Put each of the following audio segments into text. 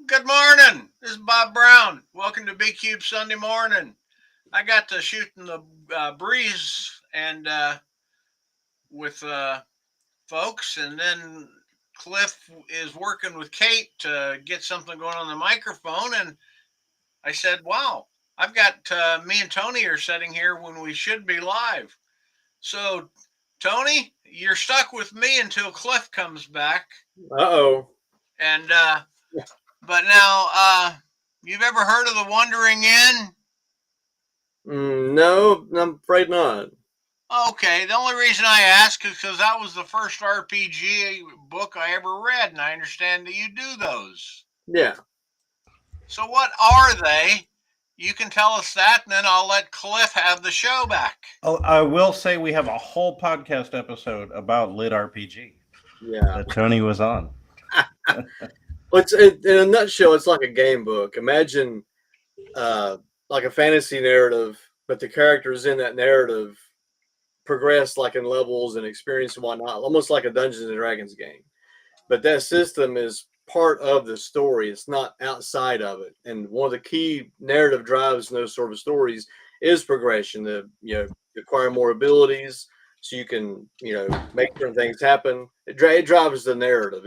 Good morning. This is Bob Brown. Welcome to BCube Sunday morning. I got to shooting the breeze and with folks, and then Cliff is working with Kate to get something going on the microphone. And I said, "Wow, I've got me and Tony are sitting here when we should be live." So, Tony, you're stuck with me until Cliff comes back. Uh-oh. And but now, you've ever heard of the Wandering Inn? No, I'm afraid not. Okay, the only reason I ask is because that was the first RPG book I ever read, and I understand that you do those. Yeah. So, what are they? You can tell us that, and then I'll let Cliff have the show back. I will say we have a whole podcast episode about Lit RPG Yeah. that Tony was on. Well, in a nutshell, it's like a game book. Imagine like a fantasy narrative, but the characters in that narrative progress like in levels and experience and whatnot, almost like a Dungeons and Dragons game. But that system is part of the story. It's not outside of it. And one of the key narrative drives in those sort of stories is progression. Acquire more abilities so you can make certain things happen. It drives the narrative.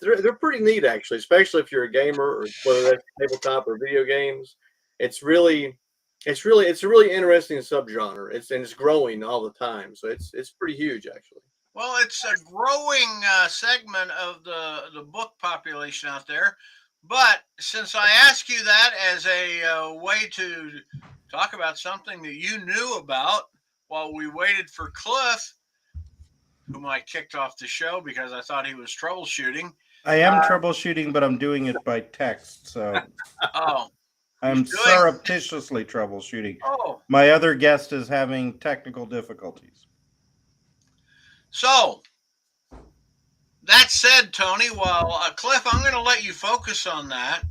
They're pretty neat actually, especially if you're a gamer or whether that's tabletop or video games. It's a really interesting subgenre. It's growing all the time. So it's pretty huge actually. Well, it's a growing segment of the book population out there. But since I asked you that as a way to talk about something that you knew about while we waited for Cliff, whom I kicked off the show because I thought he was troubleshooting. I am troubleshooting, but I'm doing it by text, so Oh, I'm surreptitiously troubleshooting. oh. My other guest is having technical difficulties. So, that said, Tony, well, Cliff, I'm going to let you focus on that.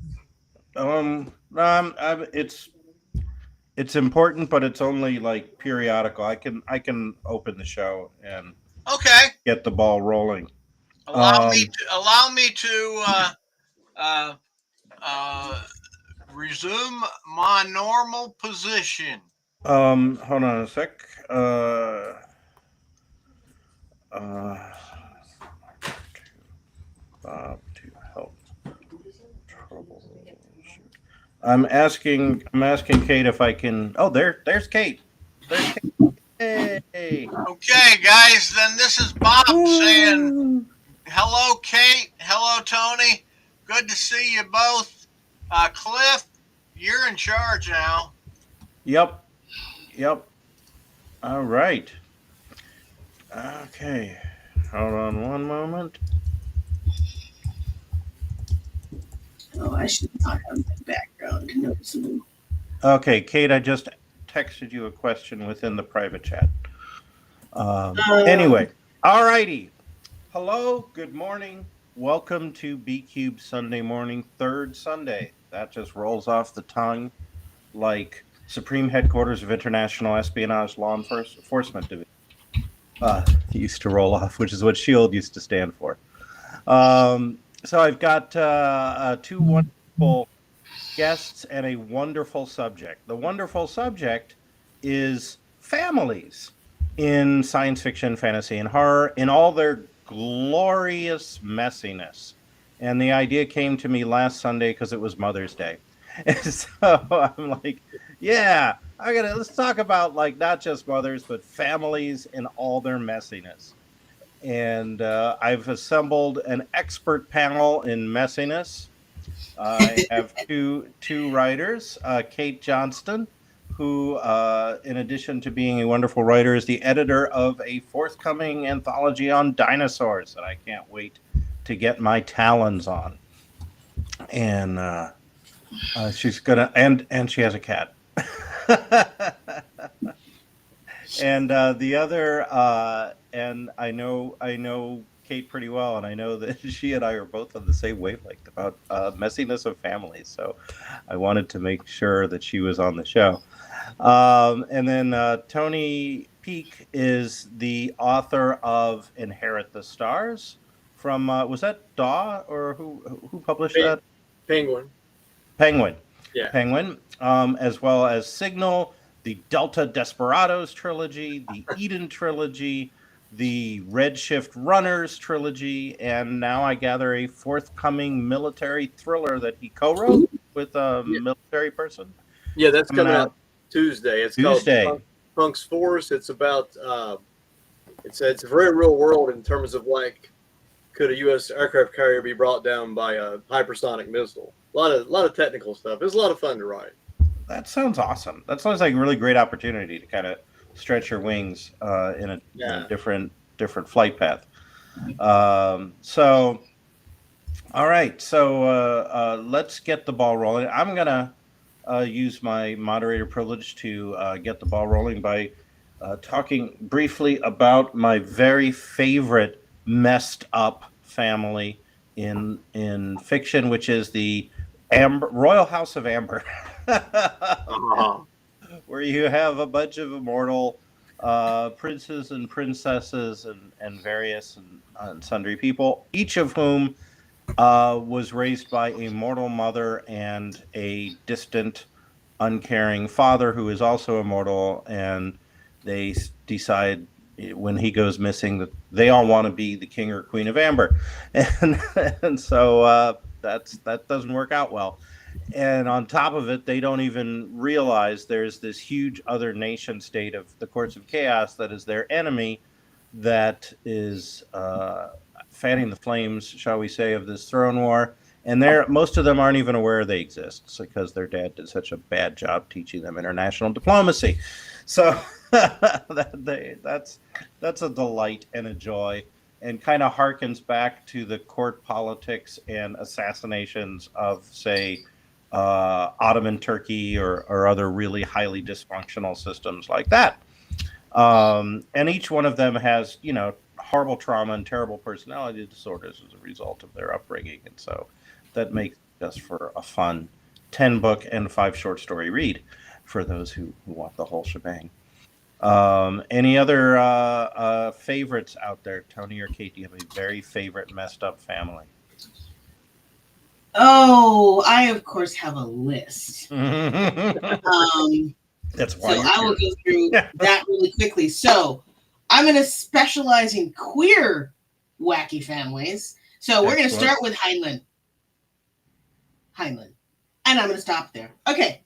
It's important, but it's only like periodical. I can open the show and get the ball rolling. Allow me to resume my normal position. Hold on a sec. To help troubleshoot. I'm asking Kate if I can. Oh, there's Kate. There's Kate. Hey. Okay, guys. Then this is Bob saying hello, Kate. Hello, Tony. Good to see you both. Cliff, you're in charge now. Yep. All right. Okay. Hold on one moment. Oh, I should not have that background noticeable. Okay, Kate, I just texted you a question within the private chat. Anyway, all righty. Hello, good morning. Welcome to BCube Sunday morning, third Sunday. That just rolls off the tongue like Supreme Headquarters of International Espionage Law Enforcement Division. Used to roll off, which is what SHIELD used to stand for. So I've got two wonderful guests and a wonderful subject. The wonderful subject is families in science fiction, fantasy, and horror in all their glorious messiness. And the idea came to me last Sunday because it was Mother's Day. And so I'm like, yeah, let's talk about like not just mothers, but families in all their messiness. And I've assembled an expert panel in messiness. I have two writers, Kate Johnston, who, in addition to being a wonderful writer, is the editor of a forthcoming anthology on dinosaurs that I can't wait to get my talons on. And she's gonna, and she has a cat. And the other, and I know Kate pretty well, and I know that she and I are both on the same wavelength about messiness of families. So I wanted to make sure that she was on the show. And then Tony Peak is the author of Inherit the Stars from, was that Daw or who published that? Penguin. Yeah. Penguin, as well as Signal, the Delta Desperados trilogy, the Eden trilogy, the Redshift Runners trilogy, and now I gather a forthcoming military thriller that he co-wrote with a military person. Yeah, that's coming out Tuesday. It's Tuesday. Called Punk's Force. It's about it's a very real world in terms of like, could a U.S. aircraft carrier be brought down by a hypersonic missile? A lot of technical stuff. It's a lot of fun to write. That sounds awesome. That sounds like a really great opportunity to kind of stretch your wings in a different flight path. So, all right. So let's get the ball rolling. I'm gonna use my moderator privilege to get the ball rolling by talking briefly about my very favorite messed up family in fiction, which is the Royal House of Amber. Where you have a bunch of immortal princes and princesses and various and sundry people, each of whom was raised by a mortal mother and a distant, uncaring father who is also immortal, and they decide when he goes missing that they all want to be the king or queen of Amber, and so that doesn't work out well. And on top of it, they don't even realize there's this huge other nation state of the Courts of Chaos that is their enemy, that is fanning the flames, shall we say, of this throne war. And most of them aren't even aware they exist because their dad did such a bad job teaching them international diplomacy. So that's a delight and a joy, and kind of harkens back to the court politics and assassinations of, say, Ottoman Turkey or other really highly dysfunctional systems like that. And each one of them has, horrible trauma and terrible personality disorders as a result of their upbringing. And so that makes just for a fun 10-book and 5 short story read for those who want the whole shebang. Any other favorites out there? Tony or Kate, do you have a very favorite messed up family? Oh, I of course have a list. That's why. So I will go through that really quickly. So I'm going to specialize in queer wacky families. So we're going to start with Heinlein. And I'm going to stop there. Okay.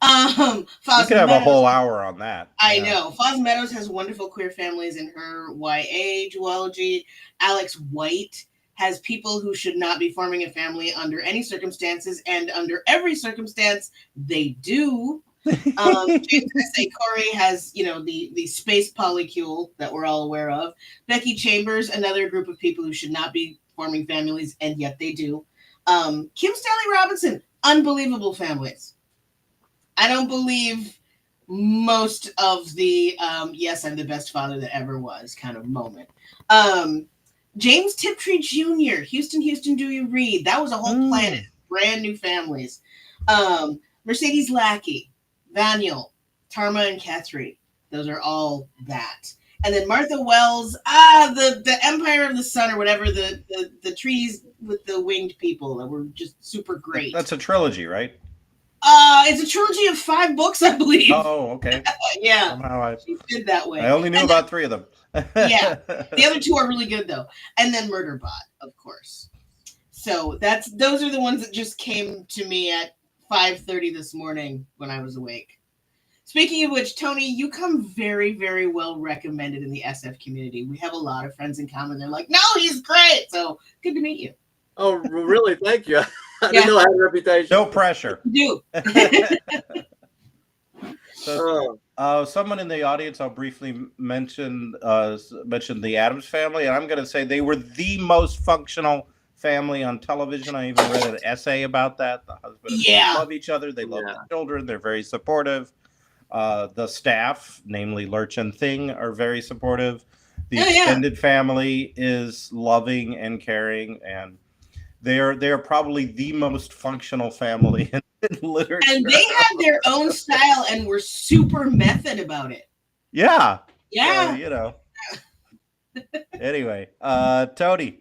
You could have a whole hour on that. I know. Foz Meadows has wonderful queer families in her YA duology. Alex White has people who should not be forming a family under any circumstances, and under every circumstance, they do. James S.A. Corey has, the space polycule that we're all aware of. Becky Chambers, another group of people who should not be forming families, and yet they do. Kim Stanley Robinson, unbelievable families. I don't believe most of the yes, I'm the best father that ever was kind of moment. James Tiptree Jr., Houston, do you read? That was a whole planet, brand new families. Mercedes Lackey, Vaniel, Tarma and Kethri. Those are all that. And then Martha Wells, the Empire of the Sun or whatever, the trees with the winged people that were just super great. That's a trilogy, right? It's a trilogy of 5 books, I believe. Oh, okay. Yeah. Somehow she did that way. I only knew about 3 of them. Yeah. The other 2 are really good, though. And then Murderbot, of course. So those are the ones that just came to me at 5:30 this morning when I was awake. Speaking of which, Tony, you come very, very well recommended in the SF community. We have a lot of friends in common. They're like, no, he's great. So good to meet you. Oh, really? Thank you. I didn't know I had a reputation. No pressure. You do. So, someone in the audience, I'll briefly mention the Addams Family, and I'm going to say they were the most functional family on television. I even read an essay about that. The husband and wife love each other. They love the children. They're very supportive. The staff, namely Lurch and Thing, are very supportive. The extended family is loving and caring, and they are probably the most functional family in literature. And they had their own style and were super method about it. Yeah. Yeah. So, anyway, Tony.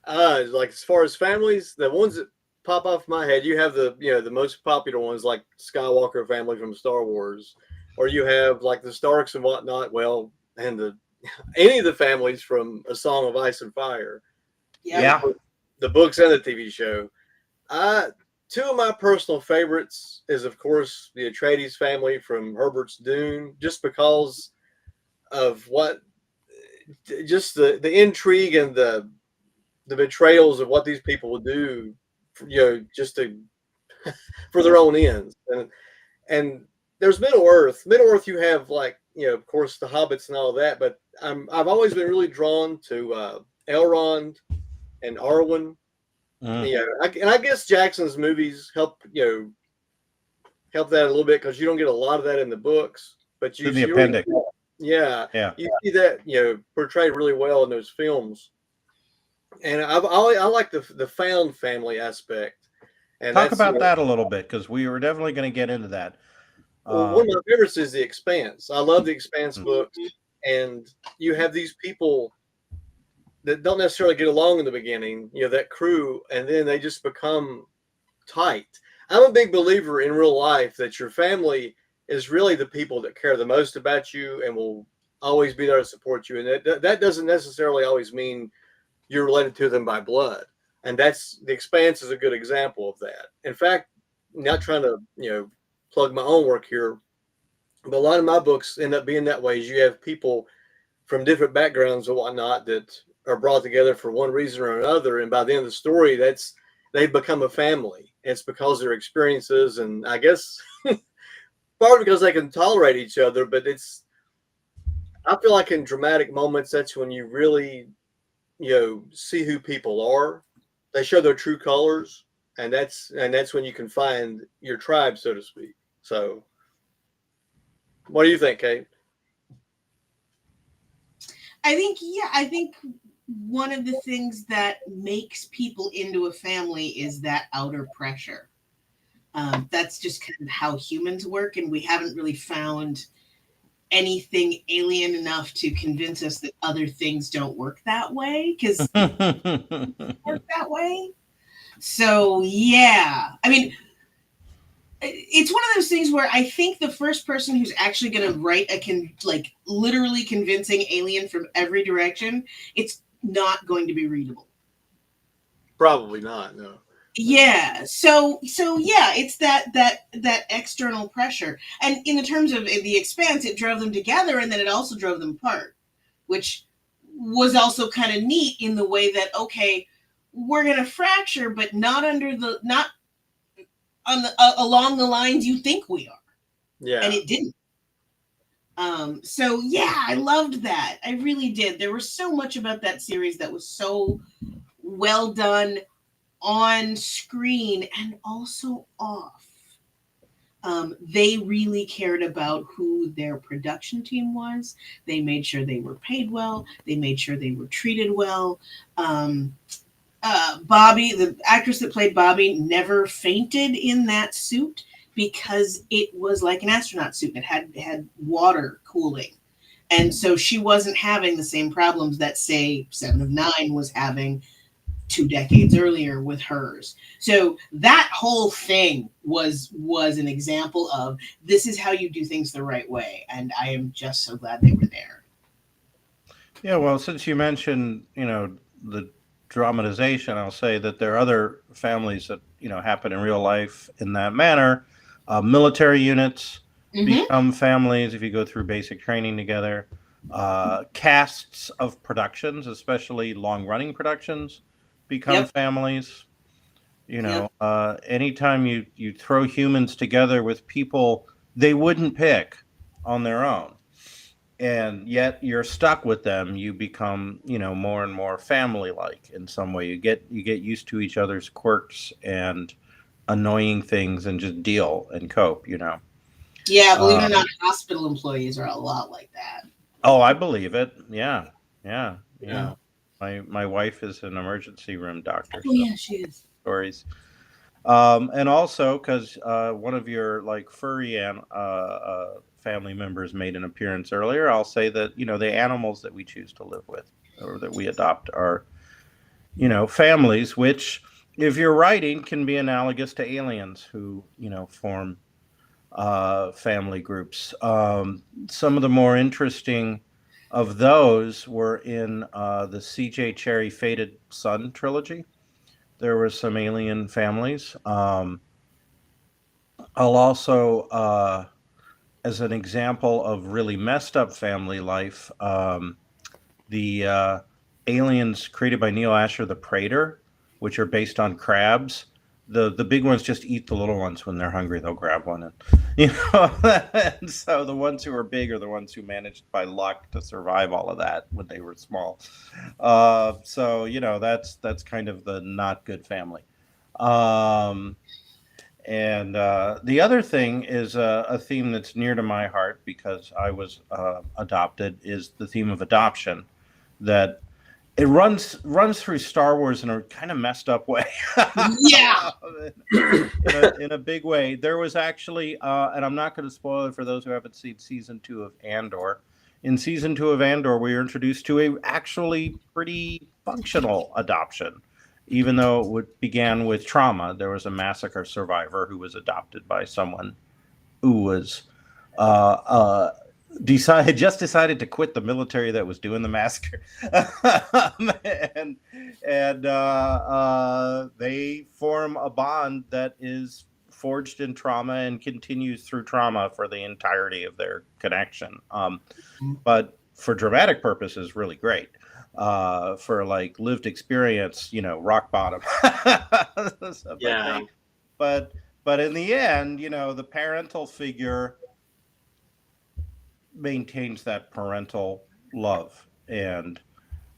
Like as far as families, the ones that pop off my head. You have the most popular ones like Skywalker family from Star Wars, or you have like the Starks and whatnot. Well, and any of the families from A Song of Ice and Fire. Yeah. The books and the TV show. Two of my personal favorites is, of course, the Atreides family from Herbert's Dune, just because of just the intrigue and the betrayals of what these people will do, just to for their own ends. And there's Middle Earth. Middle Earth, you have like of course, the hobbits and all that, but I've always been really drawn to Elrond and Arwen. And I guess Jackson's movies help help that a little bit, because you don't get a lot of that in the books, but in the appendix. Yeah, Yeah. you see that portrayed really well in those films. And I like the found family aspect. And Talk about that a little bit, because we were definitely going to get into that. Well, one of my favorites is The Expanse. I love The Expanse books, and you have these people that don't necessarily get along in the beginning, that crew, and then they just become tight. I'm a big believer in real life that your family is really the people that care the most about you and will always be there to support you. And that doesn't necessarily always mean you're related to them by blood. And that's The Expanse is a good example of that. In fact, not trying to, plug my own work here, but a lot of my books end up being that way. Is you have people from different backgrounds and whatnot that are brought together for one reason or another. And by the end of the story, they've become a family. It's because of their experiences. And I guess partly because they can tolerate each other, but I feel like in dramatic moments, that's when you really, see who people are. They show their true colors. And that's when you can find your tribe, so to speak. So what do you think, Kate? I think one of the things that makes people into a family is that outer pressure. That's just kind of how humans work, and we haven't really found anything alien enough to convince us that other things don't work that way, because work that way. So yeah, I mean, it's one of those things where I think the first person who's actually going to write literally convincing alien from every direction, it's not going to be readable. Probably not. No. Yeah. So yeah, it's that external pressure, and in the terms of The Expanse, it drove them together, and then it also drove them apart, which was also kind of neat in the way that, okay, we're going to fracture, but not along the lines you think we are. Yeah. And it didn't. So yeah, I loved that. I really did. There was so much about that series that was so well done on screen and also off. They really cared about who their production team was. They made sure they were paid well. They made sure they were treated well. Bobby, the actress that played Bobby, never fainted in that suit because it was like an astronaut suit. It had water cooling. And so she wasn't having the same problems that, say, 7 of 9 was having 2 decades earlier with hers. So that whole thing was an example of, this is how you do things the right way. And I am just so glad they were there. Yeah, well, since you mentioned, the dramatization, I'll say that there are other families that, happen in real life in that manner. Military units become families if you go through basic training together. Casts of productions, especially long-running productions, become families. Anytime you throw humans together with people they wouldn't pick on their own, and yet you're stuck with them, you become, more and more family-like in some way. You get used to each other's quirks and annoying things and just deal and cope, Yeah, believe it or not, hospital employees are a lot like that. Oh, I believe it. Yeah. My wife is an emergency room doctor. Oh, yeah, she is. Stories. And also because one of your furry and family members made an appearance earlier, I'll say that the animals that we choose to live with or that we adopt are families, which if you're writing, can be analogous to aliens who, form family groups. Some of the more interesting of those were in the C.J. Cherry Fated Sun trilogy. There were some alien families. I'll also, as an example of really messed up family life, the aliens created by Neil Asher, the Praetor, which are based on crabs. The big ones just eat the little ones when they're hungry. They'll grab one, and and so the ones who are big are the ones who managed by luck to survive all of that when they were small. So that's kind of the not good family. And the other thing is a theme that's near to my heart because I was adopted is the theme of adoption. That it runs through Star Wars in a kind of messed up way. Yeah. in a big way. There was actually, and I'm not going to spoil it for those who haven't seen season 2 of Andor. In season 2 of Andor, we were introduced to a actually pretty functional adoption. Even though it began with trauma, there was a massacre survivor who was adopted by someone who was decided to quit the military that was doing the massacre, and they form a bond that is forged in trauma and continues through trauma for the entirety of their connection. But for dramatic purposes, really great. For like lived experience, rock bottom. Yeah. But in the end, the parental figure maintains that parental love and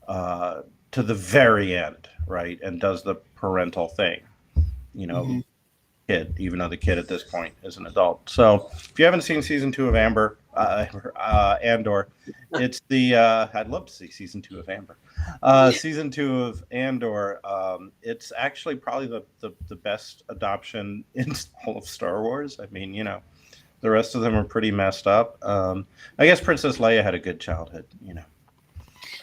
to the very end, right? And does the parental thing, kid, even though the kid at this point is an adult. So if you haven't seen season 2 of Andor, it's the I'd love to see season 2 of Amber. Season 2 of Andor, it's actually probably the best adoption in all of Star Wars. I mean, the rest of them are pretty messed up. I guess Princess Leia had a good childhood,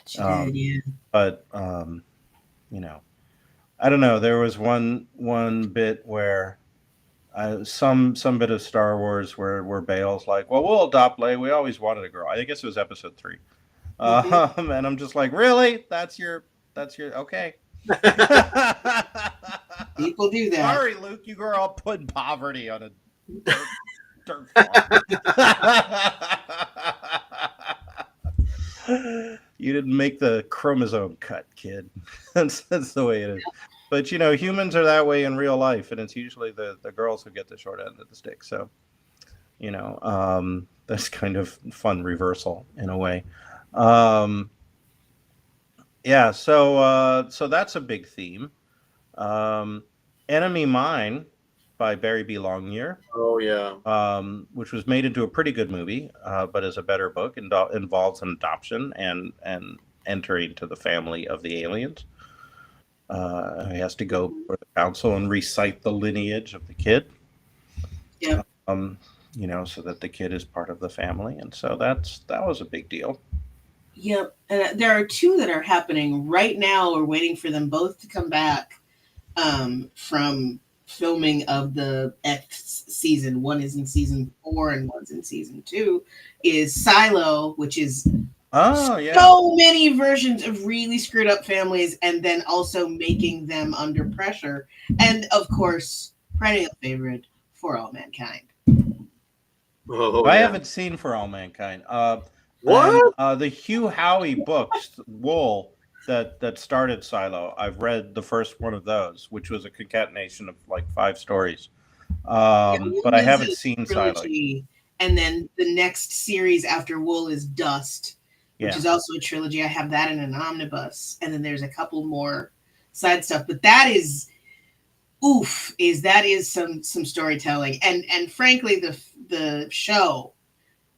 She did, yeah. But I don't know. There was one bit where some bit of Star Wars where Bale's like, "Well, we'll adopt Leia. We always wanted a girl." I guess it was episode 3, and I'm just like, "Really? That's your okay." People do that. Sorry, Luke, you grew up putting poverty on a dirt farm. You didn't make the chromosome cut, kid. That's the way it is. But humans are that way in real life, and it's usually the girls who get the short end of the stick. So, that's kind of fun reversal in a way. Yeah. So that's a big theme. Enemy Mine by Barry B. Longyear. Oh yeah. Which was made into a pretty good movie, but is a better book. Involves an adoption and entering to the family of the aliens. He has to go for the council and recite the lineage of the kid. Yeah. So that the kid is part of the family, and so that was a big deal. Yep. And there are 2 that are happening right now. We're waiting for them both to come back from filming of the X season. One is in season 4 and one's in season 2. Is Silo, which is so many versions of really screwed up families, and then also making them under pressure. And of course, perennial favorite, For All Mankind. I haven't seen For All Mankind. What? And, the Hugh Howey books, Wool, that started Silo. I've read the first one of those, which was a concatenation of like 5 stories. But I haven't seen Silo. And then the next series after Wool is Dust, which is also a trilogy. I have that in an omnibus, and then there's a couple more side stuff. But that is some storytelling, and frankly, the show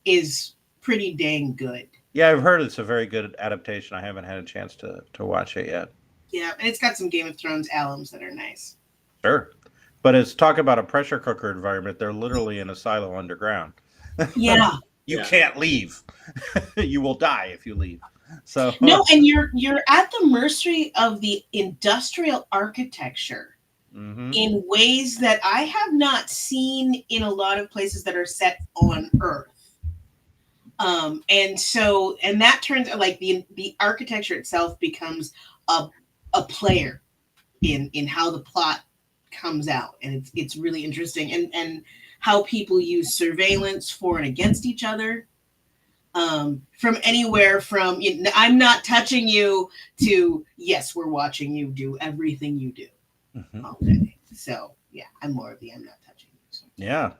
is pretty dang good. Yeah, I've heard it's a very good adaptation. I haven't had a chance to watch it yet. Yeah, and it's got some Game of Thrones alums that are nice. Sure. But it's talk about a pressure cooker environment. They're literally in a silo underground. Yeah. You can't leave. You will die if you leave. So no, and you're at the mercy of the industrial architecture Mm-hmm. in ways that I have not seen in a lot of places that are set on Earth. And that turns out like the architecture itself becomes a player in how the plot comes out, and it's really interesting, and how people use surveillance for and against each other, from anywhere from I'm not touching you to yes, we're watching you do everything you do all day. So yeah, I'm more of the I'm not touching you. So. Yeah.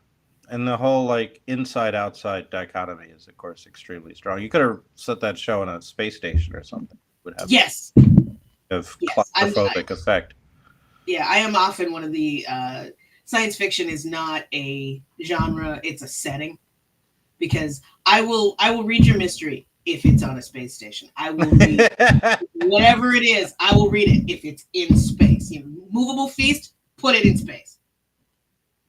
And the whole like inside outside dichotomy is of course extremely strong. You could have set that show on a space station or something. It would have Yes. claustrophobic effect. Yeah, I am often one of the science fiction is not a genre, it's a setting. Because I will read your mystery if it's on a space station. I will read whatever it is, I will read it if it's in space. Movable feast, put it in space.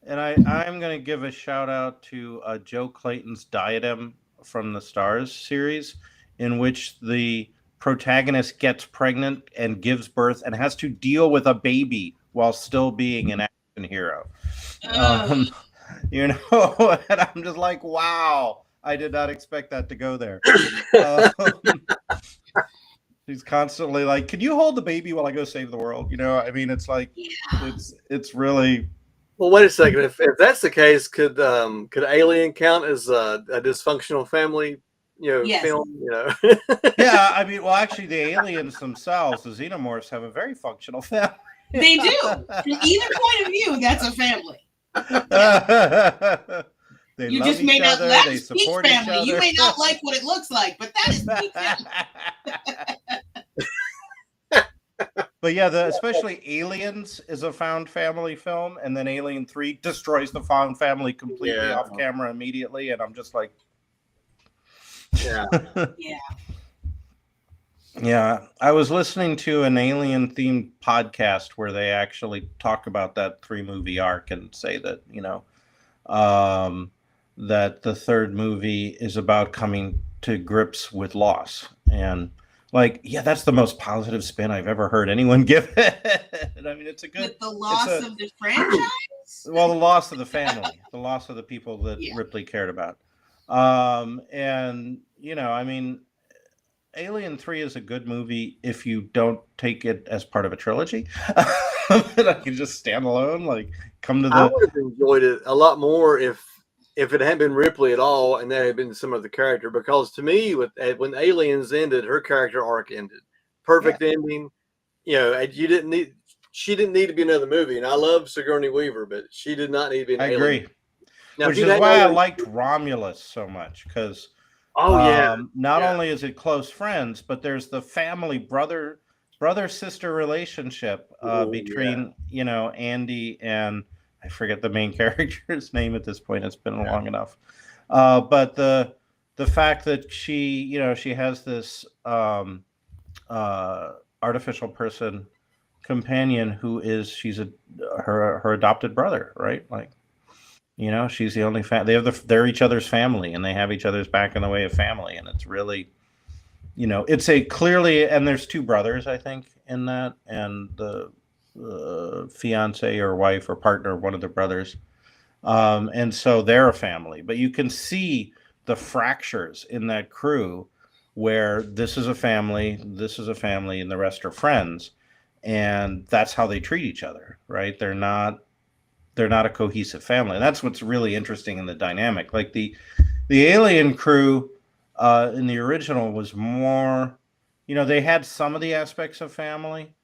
And I'm going to give a shout out to Joe Clayton's Diadem from the Stars series, in which the protagonist gets pregnant and gives birth and has to deal with a baby while still being an action hero. And I'm just like, wow, I did not expect that to go there. She's constantly like, can you hold the baby while I go save the world? I mean, it's like, it's really... Well, wait a second. If that's the case, could Alien count as a dysfunctional family, Yes. film? Yeah, I mean, well, actually, the aliens themselves, the xenomorphs, have a very functional family. They do. From either point of view, that's a family. They you love just each may not other. like They Speak support each family. other. You may not like what it looks like, but that is Speak family. But yeah, especially Aliens is a found family film, and then Alien 3 destroys the found family completely off camera immediately, and I'm just like... Yeah. Yeah, I was listening to an alien-themed podcast where they actually talk about that 3-movie arc and say that, that the third movie is about coming to grips with loss. And like, yeah, that's the most positive spin I've ever heard anyone give it. I mean, it's a good... With the loss of the franchise? Well, the loss of the family, the loss of the people that Ripley cared about. And, I mean... Alien 3 is a good movie if you don't take it as part of a trilogy. I can just stand alone, like come to the... I would have enjoyed it a lot more if it hadn't been Ripley at all and there had been some other character, because to me, when Aliens ended, her character arc ended. Perfect ending. She didn't need to be another movie. And I love Sigourney Weaver, but she did not need to be an alien. I agree. Now, which is why I liked Romulus so much, because not only is it close friends, but there's the family brother sister relationship between Andy and I forget the main character's name at this point. It's been long enough. But the fact that she has this artificial person companion she's her adopted brother, right? Like, she's the only they're each other's family, and they have each other's back in the way of family. And it's really, it's a clearly, and there's 2 brothers, I think, in that, and the fiance or wife or partner of one of the brothers. And so they're a family, but you can see the fractures in that crew where this is a family, and the rest are friends. And that's how they treat each other, right? They're not a cohesive family. And that's what's really interesting in the dynamic. Like the alien crew in the original was more, they had some of the aspects of family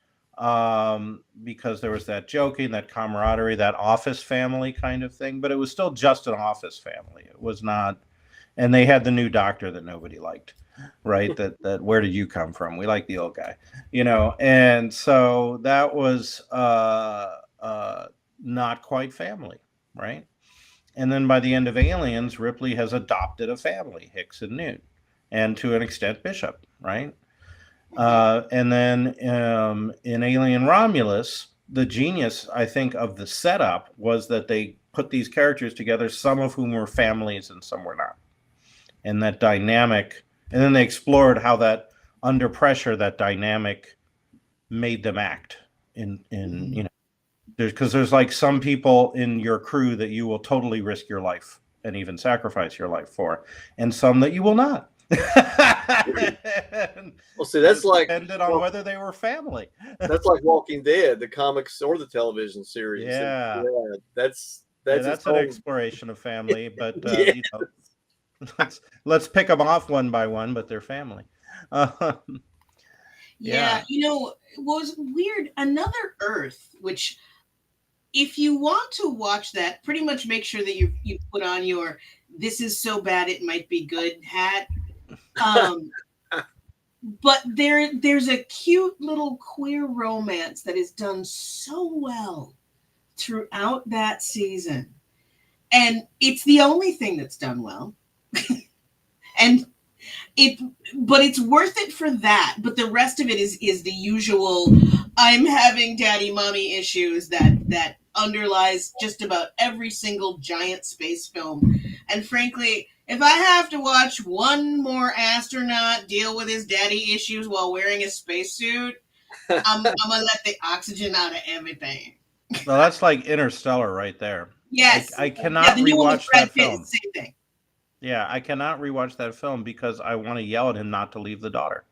because there was that joking, that camaraderie, that office family kind of thing, but it was still just an office family. It was not, and they had the new doctor that nobody liked, right? that where did you come from? We like the old guy, and so that was not quite family, right? And then by the end of Aliens, Ripley has adopted a family, Hicks and Newt, and to an extent Bishop, right? And then in Alien Romulus, the genius, I think, of the setup was that they put these characters together, some of whom were families and some were not. And that dynamic, and then they explored how that under pressure, that dynamic made them act in Because there's like some people in your crew that you will totally risk your life and even sacrifice your life for, and some that you will not. Well, see, that's like depended on whether they were family. That's like Walking Dead, the comics or the television series. Yeah. That's That's an exploration of family, but Yes. you know, let's pick them off one by one, but they're family. Yeah, you know, it was weird. Another Earth, which if you want to watch that, pretty much make sure that you put on your "this is so bad it might be good" hat. But there's a cute little queer romance that is done so well throughout that season, and it's the only thing that's done well. And but it's worth it for that. But the rest of it is the usual I'm having daddy mommy issues that underlies just about every single giant space film. And frankly, if I have to watch one more astronaut deal with his daddy issues while wearing a spacesuit, I'm gonna let the oxygen out of everything. Well, that's like Interstellar right there. Yes. I cannot the new one with rewatch Brad that Pitt film. is the same thing. Yeah, I cannot rewatch that film because I want to yell at him not to leave the daughter.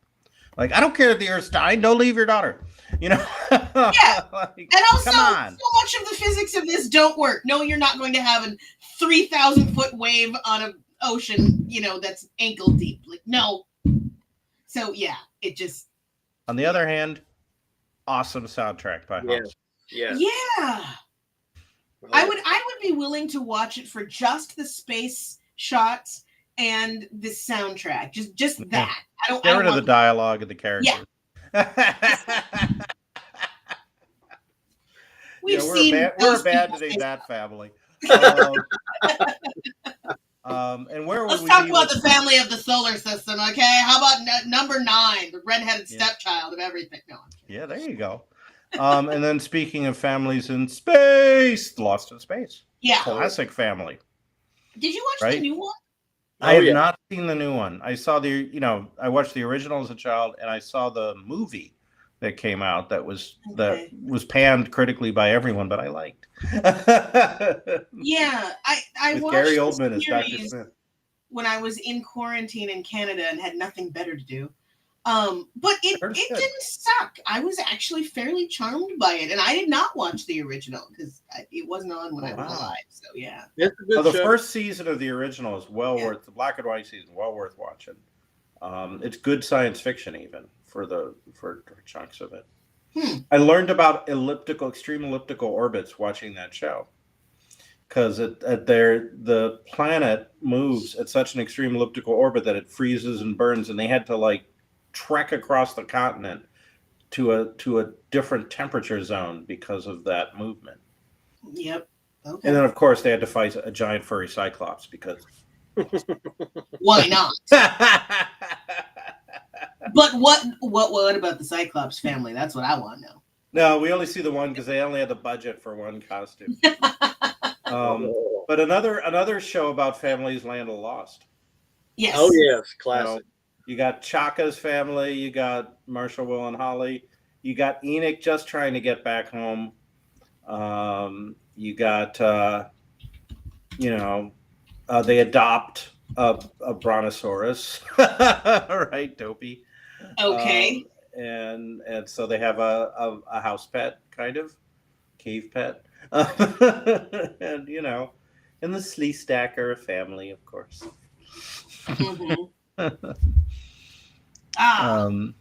Like, I don't care if the Earth's dying, don't leave your daughter. You know? Yeah. Like, And also, come on. so much of the physics of this don't work. No, you're not going to have a 3,000-foot wave on an ocean, you know, that's ankle deep. Like, no. So, yeah, it just... On the other hand, awesome soundtrack by Hans. Yeah. Yeah. I would be willing to watch it for just the space shots and the soundtrack. Just that. Get rid of the dialogue and the characters. Yeah. We're a bad today, that family. And where would Let's we talk be about with... the family of the solar system, okay? How about number 9, the redheaded stepchild of everything? No. Yeah, there you go. And then speaking of families in space, Lost in Space. Yeah. Classic family. Did you watch the new one? I have not seen the new one. I saw I watched the original as a child, and I saw the movie that came out that was panned critically by everyone, but I liked. Yeah, I with watched Gary Oldman as Dr. series Smith when I was in quarantine in Canada and had nothing better to do. But it didn't suck. I was actually fairly charmed by it, and I did not watch the original because it wasn't on when I was alive. So yeah, the first season of the original is worth the black and white season, well worth watching. It's good science fiction even for chunks of it. I learned about extreme elliptical orbits watching that show because the planet moves at such an extreme elliptical orbit that it freezes and burns, and they had to like trek across the continent to a different temperature zone because of that movement. Yep. Okay. And then of course they had to fight a giant furry cyclops because why not? But what about the Cyclops family? That's what I want to know. No, we only see the one because they only had the budget for one costume. But another show about families, Land of the Lost. Yes. Oh yes, classic. You got Chaka's family, you got Marshall, Will, and Holly, you got Enoch just trying to get back home. You got they adopt a brontosaurus, right, Dopey? Okay. And so they have a house pet, kind of cave pet, and and the Sleestacker family, of course. Mm-hmm.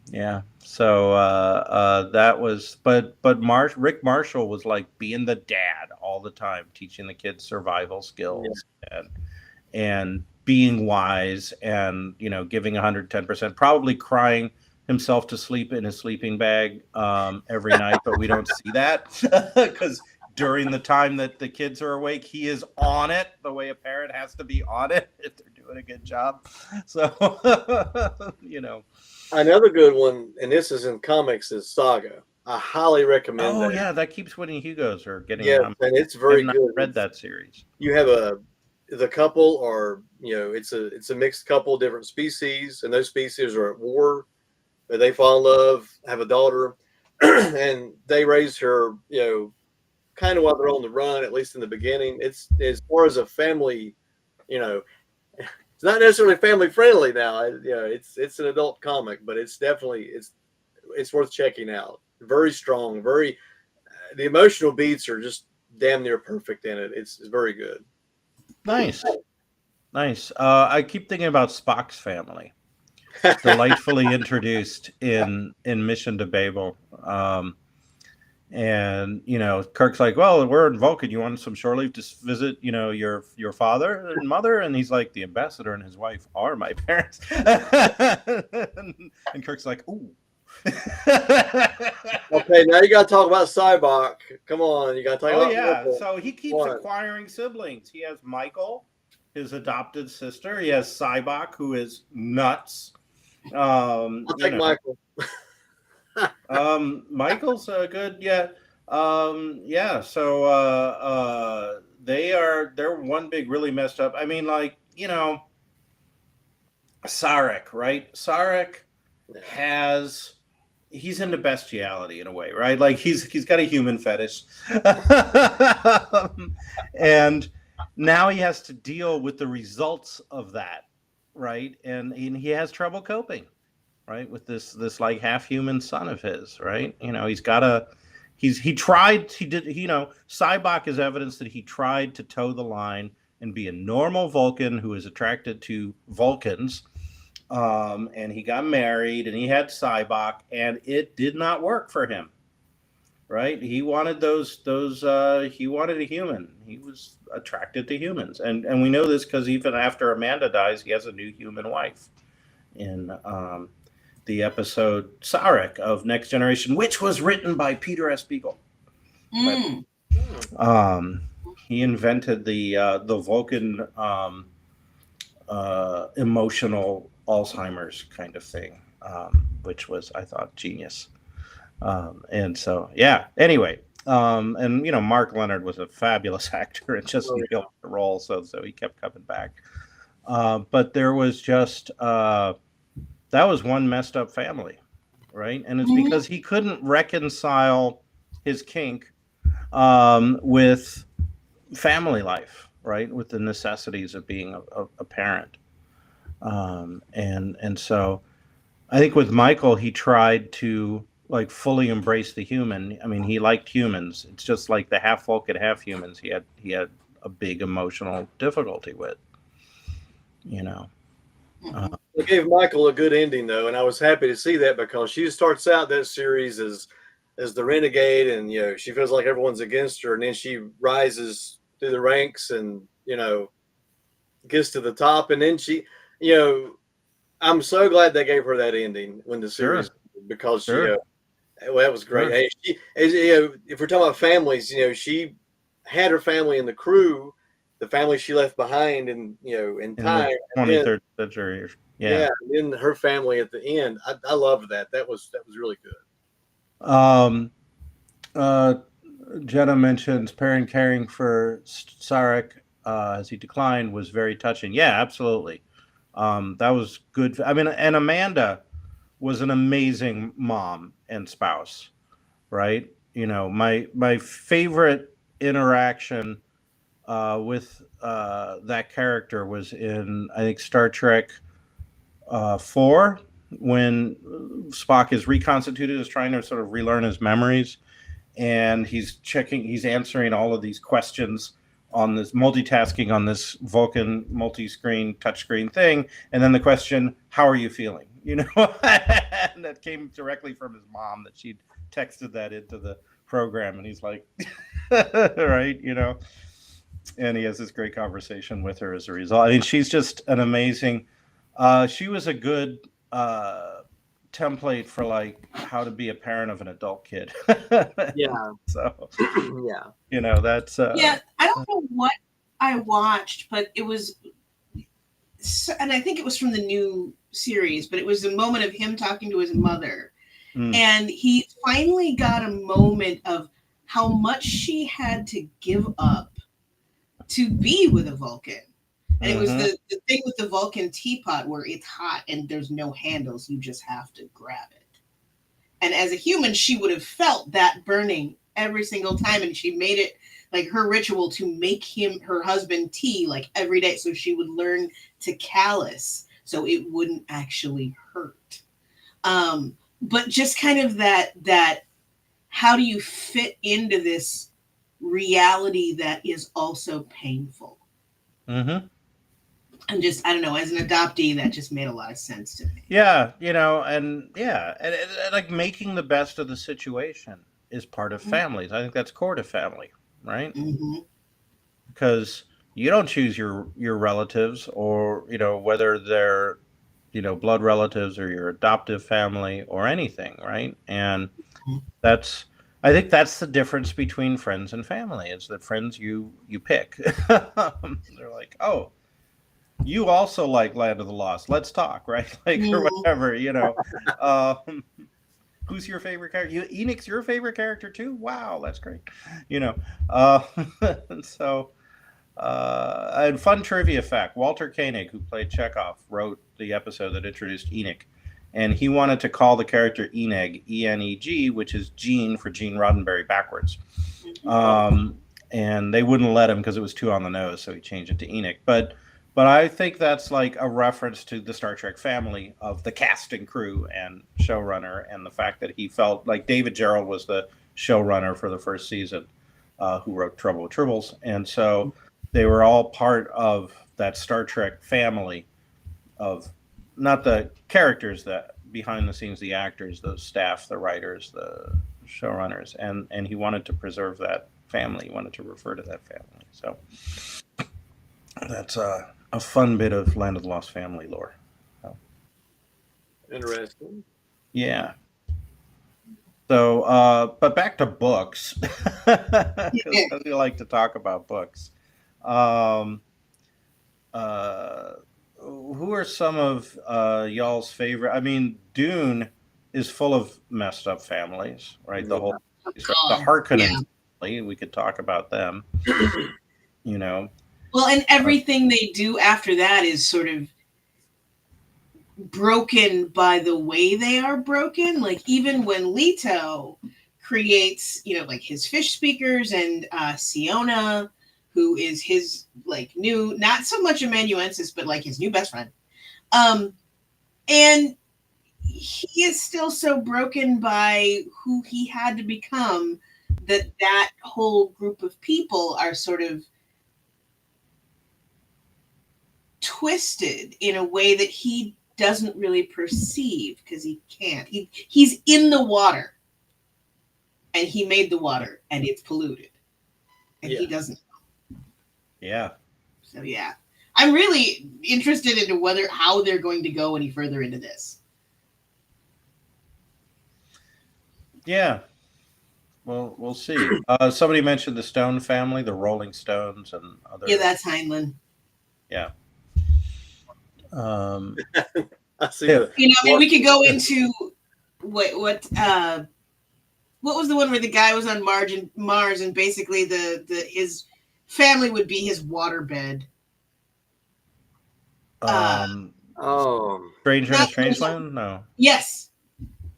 Yeah. So that was, but Rick Marshall was like being the dad all the time, teaching the kids survival skills and being wise and giving 110%, probably crying himself to sleep in his sleeping bag every night, but we don't see that because during the time that the kids are awake, he is on it the way a parent has to be on it if they're doing a good job. So another good one, and this is in comics, is Saga. I highly recommend that. Oh yeah, that keeps winning Hugos or getting. And it's very good. I've read that series. You have the couple, or it's a mixed couple, different species, and those species are at war, but they fall in love, have a daughter, and they raise her, kind of while they're on the run, at least in the beginning. It's as far as a family, you know, it's not necessarily family friendly now. It's an adult comic, but it's definitely it's worth checking out. Very strong, very the emotional beats are just damn near perfect in it. It's very good. Nice. I keep thinking about Spock's family, delightfully introduced in Mission to Babel. And Kirk's like, well, we're in Vulcan. You want some shore leave to visit, your father and mother? And he's like, the ambassador and his wife are my parents. and Kirk's like, ooh. Okay, now you got to talk about Cybok. Come on, you got to talk about. Yeah. So he keeps acquiring siblings. He has Michael, his adopted sister. He has Cybok, who is nuts. I'll take Michael. Michael's good. Yeah. So they're one big really messed up. I mean, like, Sarek, right? Sarek he's into bestiality in a way, right? Like he's got a human fetish. And now he has to deal with the results of that, right? And he has trouble coping, right, with this like half human son of his, right? Cybok is evidence that he tried to toe the line and be a normal Vulcan who is attracted to Vulcans. And he got married and he had Cybok and it did not work for him, right? He wanted he wanted a human. He was attracted to humans. And we know this because even after Amanda dies, he has a new human wife in the episode Sarek of Next Generation, which was written by Peter S. Beagle. Mm. He invented the Vulcan emotional Alzheimer's kind of thing, which was, I thought, genius. And so, yeah. Anyway, and Mark Leonard was a fabulous actor and just nailed the role, so he kept coming back. But there was just that was one messed up family, right? And it's because he couldn't reconcile his kink with family life, right? With the necessities of being a parent. And so I think with Michael, he tried to like fully embrace the human. I mean, he liked humans. It's just like the half Vulcan, half humans. He had a big emotional difficulty with, They gave Michael a good ending though, and I was happy to see that because she starts out that series as the renegade, and she feels like everyone's against her, and then she rises through the ranks and gets to the top, and then she I'm so glad they gave her that ending when the series because that was great. Hey, if we're talking about families, she had her family in the crew, the family she left behind in time, in the 23rd century. Yeah, and then her family at the end. I loved that. That was really good. Jenna mentions parent caring for Sarek as he declined was very touching. Yeah, absolutely. That was good. I mean, and Amanda was an amazing mom and spouse, right? My favorite interaction with that character was in, I think, Star Trek 4, when Spock is reconstituted, is trying to sort of relearn his memories, and he's answering all of these questions on this multitasking on this Vulcan multi-screen touchscreen thing, and then the question, "How are you feeling?" And that came directly from his mom, that she'd texted that into the program, and he's like, right, and he has this great conversation with her as a result. I mean, she's just an amazing. She was a good template for like how to be a parent of an adult kid. Yeah. So yeah. That's I don't know what I watched, but it was, and I think it was from the new series, but it was a moment of him talking to his mother, and he finally got a moment of how much she had to give up to be with a Vulcan. And it was the thing with the Vulcan teapot where it's hot and there's no handles. You just have to grab it. And as a human, she would have felt that burning every single time, and she made it like her ritual to make her husband tea like every day, so she would learn to callus so it wouldn't actually hurt. But just kind of that how do you fit into this reality that is also painful? Mm-hmm. And just, I don't know, as an adoptee, that just made a lot of sense to me. Yeah, and like making the best of the situation is part of families. I think that's core to family, right? Mm-hmm. Because you don't choose your relatives, or whether they're blood relatives or your adoptive family or anything, right? And that's I think that's the difference between friends and family, is that friends you pick. They're like, oh, you also like Land of the Lost. Let's talk, right? Like, or whatever, who's your favorite character? Enix's your favorite character too? Wow, that's great. Uh, so, and fun trivia fact: Walter Koenig, who played Chekhov, wrote the episode that introduced Enoch, and he wanted to call the character Eneg, E-N-E-G, which is Gene for Gene Roddenberry backwards. And they wouldn't let him because it was too on the nose, so he changed it to Enoch. But I think that's like a reference to the Star Trek family of the cast and crew and showrunner, and the fact that he felt like David Gerrold was the showrunner for the first season, who wrote Trouble with Tribbles. And so they were all part of that Star Trek family of not the characters, that behind the scenes, the actors, the staff, the writers, the showrunners. And he wanted to preserve that family. He wanted to refer to that family. So that's a fun bit of Land of the Lost family lore. So. Interesting. Yeah. So, but back to books, because we like to talk about books. Who are some of y'all's favorite? I mean, Dune is full of messed up families, right? The whole the Harkonnen family. We could talk about them. Well, and everything they do after that is sort of broken by the way they are broken. Like, even when Leto creates, like his fish speakers, and Siona, who is his like new, not so much amanuensis, but like his new best friend. And he is still so broken by who he had to become that whole group of people are sort of twisted in a way that he doesn't really perceive, because he can't. He's in the water, and he made the water, and it's polluted, and he doesn't. Yeah. So yeah, I'm really interested into how they're going to go any further into this. Yeah. Well, we'll see. Somebody mentioned the Stone family, the Rolling Stones, and other. Yeah, that's Heinlein. Yeah. I see that. We could go into what was the one where the guy was on Mars, and basically his family would be his waterbed. Stranger in a Strange Land? No. Yes.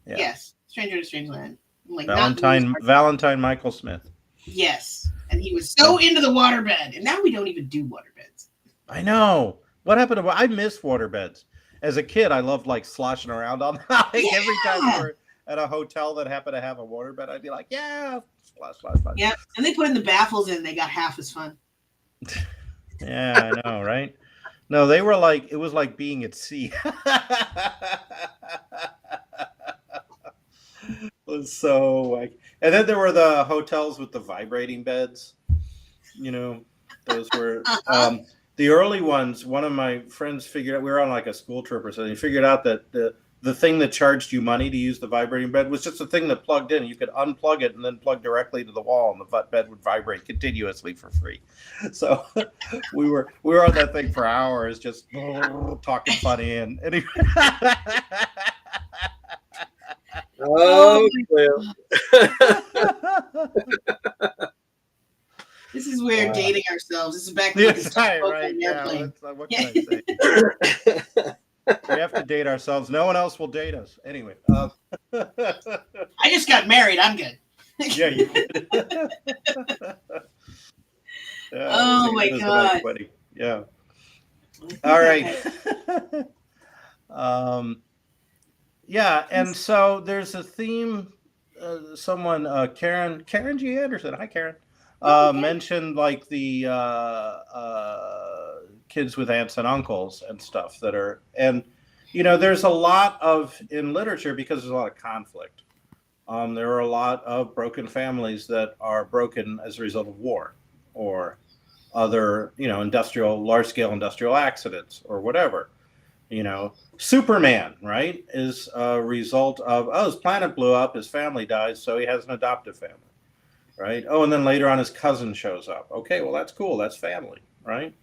Yeah. Yes. Stranger in a Strange Land. Like Valentine Michael Smith. Yes. And he was so into the waterbed. And now we don't even do waterbeds. I know. What happened to I miss waterbeds. As a kid, I loved like sloshing around on them. Every time we were at a hotel that happened to have a waterbed, I'd be like, yeah, splash. Yeah. And they put in the baffles and they got half as fun. Yeah, I know, right? No, they were like, it was like being at sea. It was so like, and then there were the hotels with the vibrating beds. Those were the early ones. One of my friends figured out, we were on like a school trip or something. He figured out that the thing that charged you money to use the vibrating bed was just a thing that plugged in. You could unplug it and then plug directly to the wall, and the bed would vibrate continuously for free. So we were on that thing for hours, just talking funny and anyway. Oh, This is where dating ourselves. This is back when right. Yeah, what can I say? We have to date ourselves. No one else will date us. Anyway. I just got married. I'm good. Yeah, you did. Yeah, Oh my Zane is a nice God. buddy. Yeah. I think All I've right. had- Yeah, and so there's a theme. Someone, Karen G. Anderson. Hi, Karen. Oh, okay. Mentioned like the kids with aunts and uncles and stuff that are, and there's a lot of in literature because there's a lot of conflict. There are a lot of broken families that are broken as a result of war or other, large scale industrial accidents or whatever. Superman, right, is a result of, his planet blew up, his family dies, so he has an adoptive family, right? Oh, and then later on his cousin shows up. Okay, well, that's cool. That's family, right?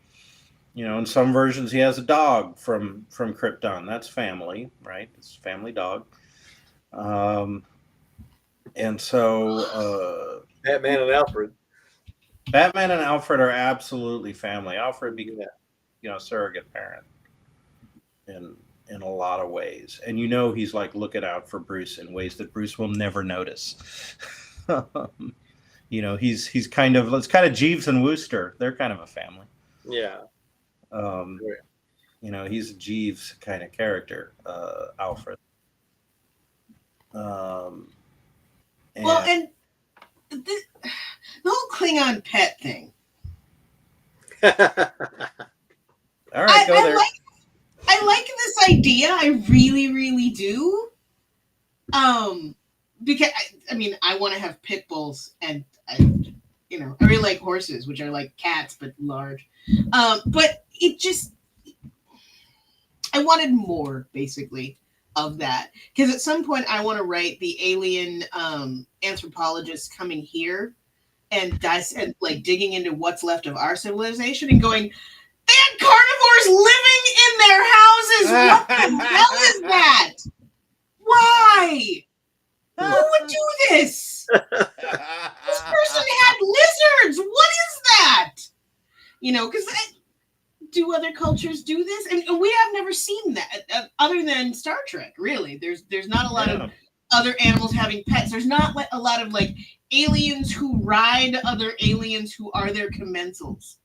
In some versions he has a dog from Krypton. That's family, right? It's family dog. And so Batman and Alfred. Batman and Alfred are absolutely family. Alfred becomes, surrogate parent in a lot of ways, and he's like looking out for Bruce in ways that Bruce will never notice. He's kind of, it's kind of Jeeves and Wooster. They're kind of a family. Yeah. He's a Jeeves kind of character, Alfred. And the whole Klingon pet thing. All right, go there. I like this idea. I really, really do. Because I want to have pit bulls, and I really like horses, which are like cats but large. But it just, I wanted more, basically, of that, because at some point I want to write the alien anthropologists coming here and like digging into what's left of our civilization and going, they had carnivores living in their houses. What the hell is that? Why? Who would do this? This person had lizards. What is that? Because do other cultures do this? And we have never seen that other than Star Trek. Really, there's not a lot of other animals having pets. There's not a lot of like aliens who ride other aliens who are their commensals,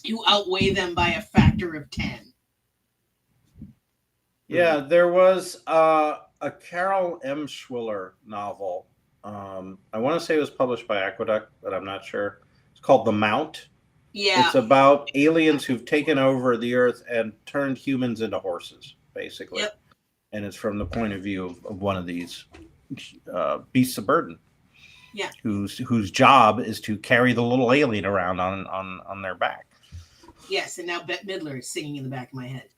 who outweigh them by a factor of 10. Yeah, there was a Carol M. Schwiller novel. I want to say it was published by Aqueduct, but I'm not sure. It's called The Mount. Yeah. It's about aliens who've taken over the Earth and turned humans into horses, basically. Yep. And it's from the point of view of one of these beasts of burden. Yeah. Whose job is to carry the little alien around on their back. Yes, and now Bette Midler is singing in the back of my head.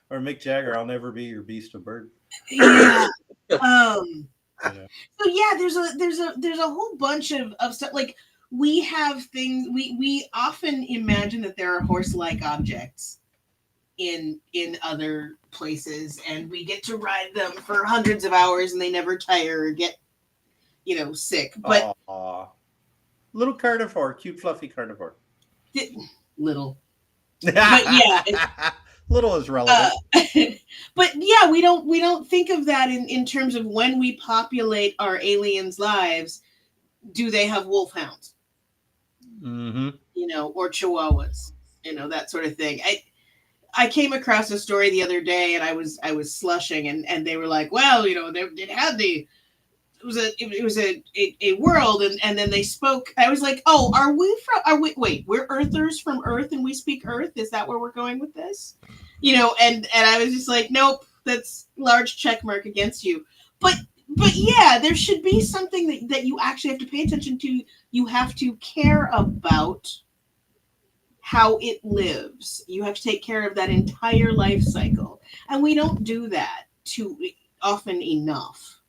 Or Mick Jagger, I'll never be your beast of burden. Yeah. So yeah, there's a whole bunch of stuff. Like, we have things, we often imagine that there are horse-like objects in other places, and we get to ride them for hundreds of hours and they never tire or get sick. But little carnivore, cute fluffy carnivore. Little. But yeah, little is relevant. But yeah, we don't think of that in terms of when we populate our aliens' lives. Do they have wolfhounds? Mm-hmm. Or chihuahuas? That sort of thing. I came across a story the other day, and I was slushing, and they were like, well, it had the. It was a world, and then they spoke. I was like, oh, we're Earthers from Earth and we speak Earth? Is that where we're going with this? And I was just like, nope, that's large check mark against you. But yeah, there should be something that you actually have to pay attention to. You have to care about how it lives. You have to take care of that entire life cycle. And we don't do that too often enough.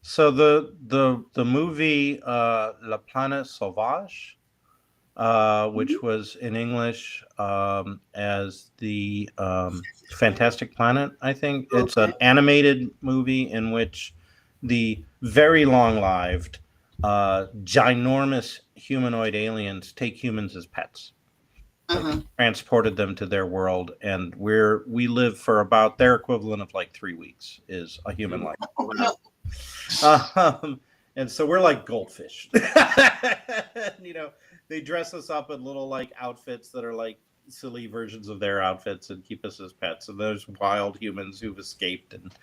So the movie La Planète Sauvage, which was in English as the Fantastic Planet, I think. Okay. It's an animated movie in which the very long-lived, ginormous humanoid aliens take humans as pets. Uh-huh. Transported them to their world, and we live for about their equivalent of like 3 weeks is a human life. Oh, no. And so we're like goldfish. You know, they dress us up in little like outfits that are like silly versions of their outfits and keep us as pets. And there's wild humans who've escaped and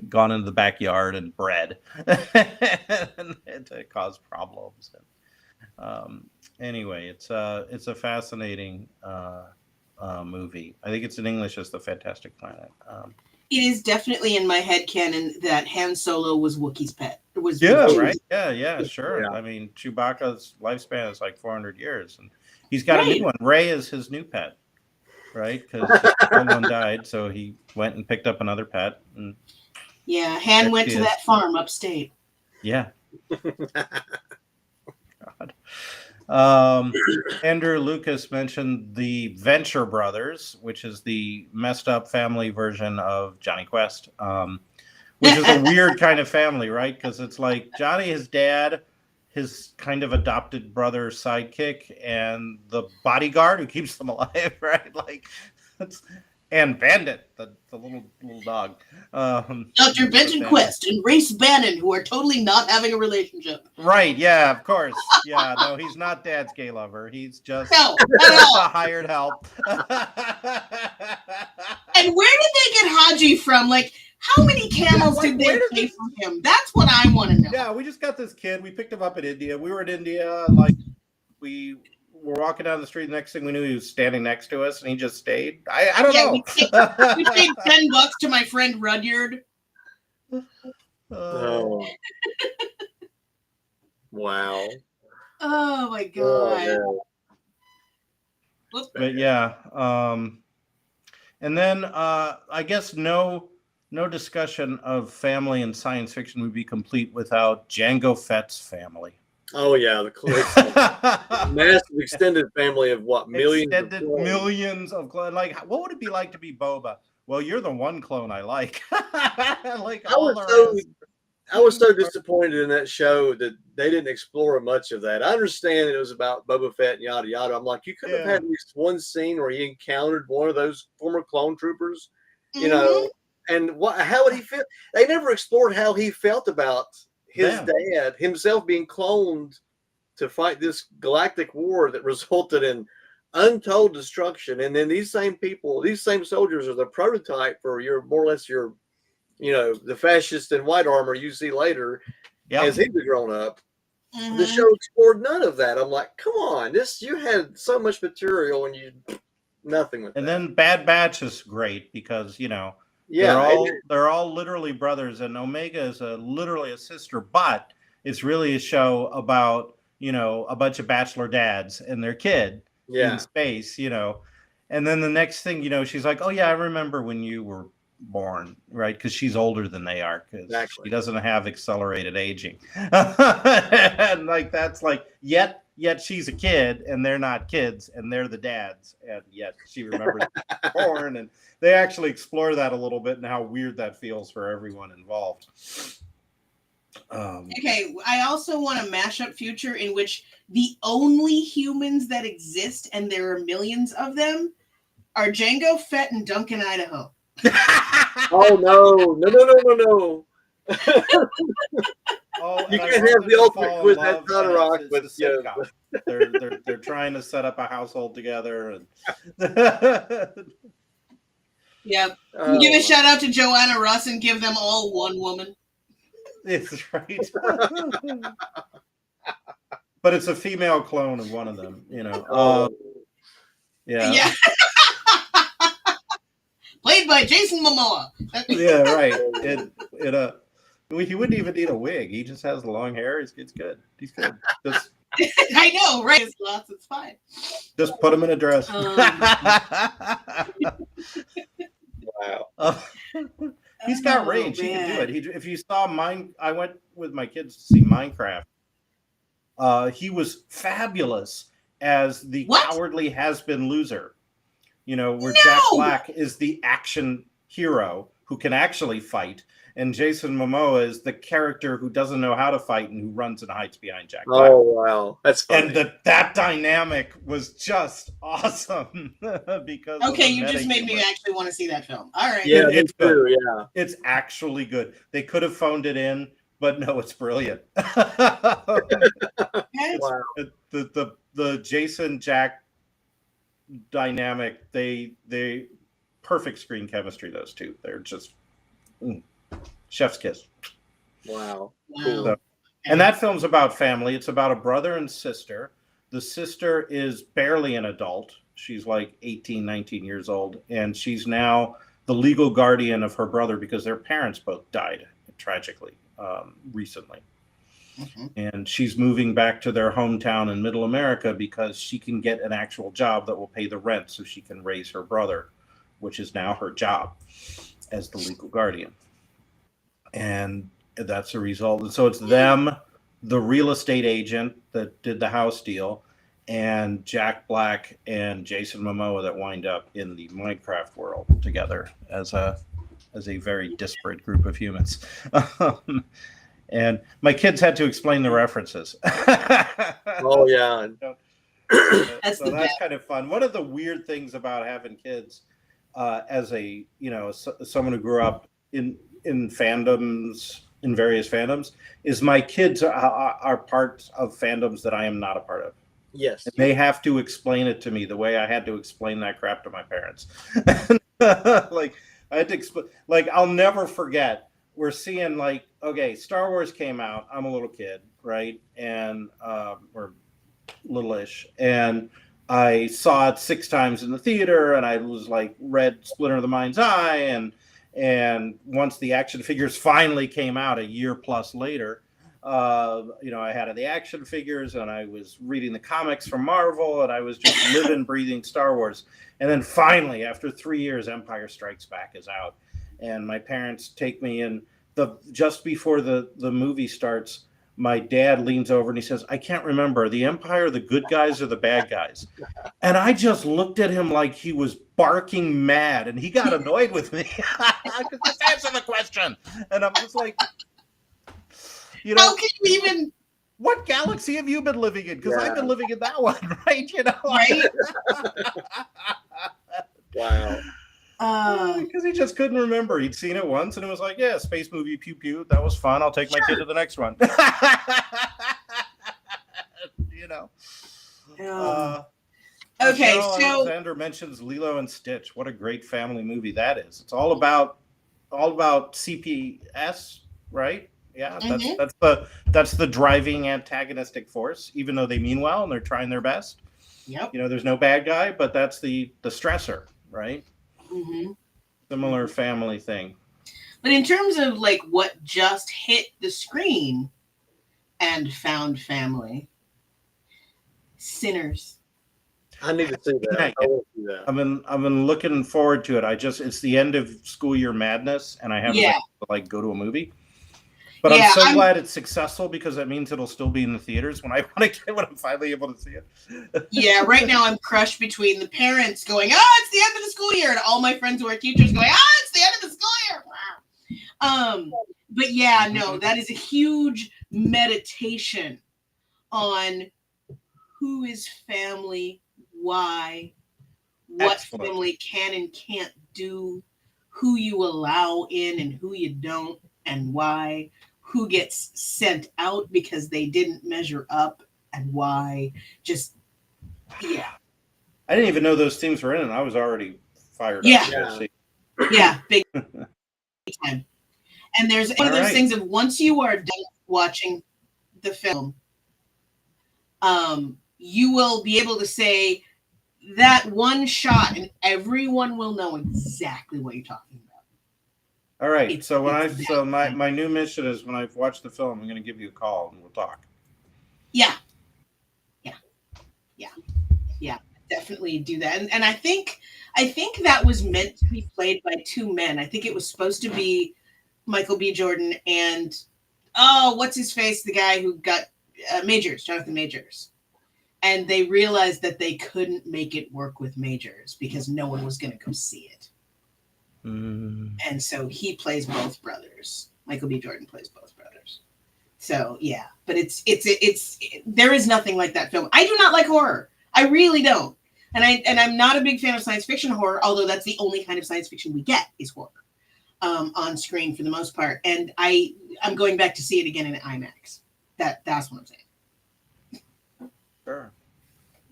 gone into the backyard and bred and to cause problems. And, anyway, it's a fascinating movie. I think it's in English as The Fantastic Planet. It is definitely in my head canon that Han Solo was Wookiee's pet. Right? Yeah, sure. Yeah. I mean, Chewbacca's lifespan is like 400 years, and he's got a new one. Rey is his new pet, right? Because one died, so he went and picked up another pet. And yeah, Han went to that farm upstate. Yeah. God. Andrew Lucas mentioned the Venture Brothers, which is the messed up family version of Johnny Quest, which is a weird kind of family, right? Because it's like Johnny, his dad, his kind of adopted brother sidekick, and the bodyguard who keeps them alive, right? Like, and Bandit, the little dog. Dr. Benton Quest and Race Bannon, who are totally not having a relationship. Right, yeah, of course. Yeah, no, he's not Dad's gay lover. He's just, no, just a hired help. And where did they get Haji from? Like, how many camels did they pay from him? That's what I want to know. Yeah, we just got this kid. We picked him up in India. We were in India, like, we were walking down the street. The next thing we knew, he was standing next to us, and he just stayed. I don't know. We paid $10 to my friend Rudyard. Oh. Wow. Oh my god. But yeah, and then I guess no discussion of family in science fiction would be complete without Jango Fett's family. Oh yeah, the massive extended family of what, millions? Millions of clones. Like, what would it be like to be Boba? Well, you're the one clone I like. Like, I was so disappointed in that show that they didn't explore much of that. I understand it was about Boba Fett and yada yada. I'm like, you could have had at least one scene where he encountered one of those former clone troopers, you know, and how would he feel? They never explored how he felt about his dad himself being cloned to fight this galactic war that resulted in untold destruction. And then these same people, these same soldiers are the prototype for more or less your, you know, the fascist in white armor you see later as he was grown up. Mm-hmm. The show explored none of that. I'm like, come on, you had so much material and you nothing with and that. Then Bad Batch is great because, you know, they're all literally brothers, and Omega is literally a sister, but it's really a show about, you know, a bunch of bachelor dads and their kid in space, you know. And then the next thing, you know, she's like, oh yeah, I remember when you were born, right? Because she's older than they are, because she doesn't have accelerated aging. And like, that's like, yet she's a kid and they're not kids and they're the dads, and yet she remembers born. And they actually explore that a little bit and how weird that feels for everyone involved. Okay, I also want a mashup future in which the only humans that exist, and there are millions of them, are Jango Fett and Duncan Idaho. Oh no. You can't have the ultimate quiz at Rock with they're trying to set up a household together, and give a shout out to Joanna Russ and give them all one woman. It's right. But it's a female clone of one of them, you know. Yeah. Played by Jason Momoa. Yeah, right. He wouldn't even need a wig. He just has the long hair. It's good. He's good. Just, I know, right? It's lots. It's fine. Just put him in a dress. Wow. He's got range. He can do it. If you saw I went with my kids to see Minecraft. He was fabulous as the cowardly has-been loser. You know, where Jack Black is the action hero who can actually fight, and Jason Momoa is the character who doesn't know how to fight and who runs and hides behind Jack Black. Oh wow, that's funny. And that dynamic was just awesome because Okay, you just made me actually want to see that film. All right. Yeah, it's true. good. Yeah, It's actually good. They could have phoned it in, but no, it's brilliant. wow. The Jason Jack dynamic, they perfect screen chemistry. Those two, they're just chef's kiss. Wow. Wow. So, and that film's about family. It's about a brother and sister. The sister is barely an adult. She's like 18, 19 years old. And she's now the legal guardian of her brother because their parents both died tragically recently. Mhm. And she's moving back to their hometown in Middle America because she can get an actual job that will pay the rent so she can raise her brother, which is now her job as the legal guardian. And that's a result. And so it's them, the real estate agent that did the house deal, and Jack Black and Jason Momoa that wind up in the Minecraft world together as a very disparate group of humans. And my kids had to explain the references. Oh yeah. That's So the that's best. kind of fun. One of the weird things about having kids, as a someone who grew up in fandoms, in various fandoms, is my kids are parts of fandoms that I am not a part of. Yes. And they have to explain it to me the way I had to explain that crap to my parents. Like I had to explain. Like I'll never forget. We're seeing like, okay, Star Wars came out. I'm a little kid, right? And or little-ish, and I saw it 6 times in the theater, and I was like read Splinter of the Mind's Eye, and once the action figures finally came out a year plus later, I had the action figures, and I was reading the comics from Marvel, and I was just living, breathing Star Wars. And then finally, after 3 years, Empire Strikes Back is out, and my parents take me in. Just before the movie starts, my dad leans over and he says, "I can't remember, the Empire, the good guys or the bad guys?" And I just looked at him like he was barking mad, and he got annoyed with me. Just answer the question. And I'm just like, How can you even? what galaxy have you been living in? Because I've been living in that one, right? Right? Wow. Because he just couldn't remember. He'd seen it once, and it was like, yeah, space movie, pew pew. That was fun. I'll take my kid to the next one. Okay, Michelle so Alexander mentions Lilo and Stitch. What a great family movie that is. It's all about CPS, right? Yeah, that's the driving antagonistic force. Even though they mean well and they're trying their best. yep. There's no bad guy, but that's the stressor, right? Mm-hmm. Similar family thing. But in terms of like what just hit the screen and found family, Sinners. I need to see that. I will see that. I've been looking forward to it. It's the end of school year madness, and I haven't been able to go to a movie. But I'm so glad it's successful because that means it'll still be in the theaters when I'm finally able to see it. Yeah, right now I'm crushed between the parents going, "Oh, it's the end of the school year," and all my friends who are teachers going, "Oh, it's the end of the school year." Wow. But yeah, no, that is a huge meditation on who is family, why, what family can and can't do, who you allow in and who you don't, and why, who gets sent out because they didn't measure up, and why. Just, yeah. I didn't even know those themes were in, and I was already fired up. Yeah, big time. And there's one of those things of once you are done watching the film, you will be able to say that one shot, and everyone will know exactly what you're talking about. All right. So my new mission is when I've watched the film, I'm going to give you a call and we'll talk. Yeah. Definitely do that. And I think that was meant to be played by 2 men. I think it was supposed to be Michael B. Jordan and what's his face, the guy who got Jonathan Majors. And they realized that they couldn't make it work with Majors because no one was going to go see it. And so he plays both brothers. Michael B. Jordan plays both brothers. So yeah, but it's there is nothing like that film. I do not like horror. I really don't. And I'm not a big fan of science fiction horror, although that's the only kind of science fiction we get is horror on screen for the most part. And I'm going back to see it again in IMAX. That's what I'm saying. Sure.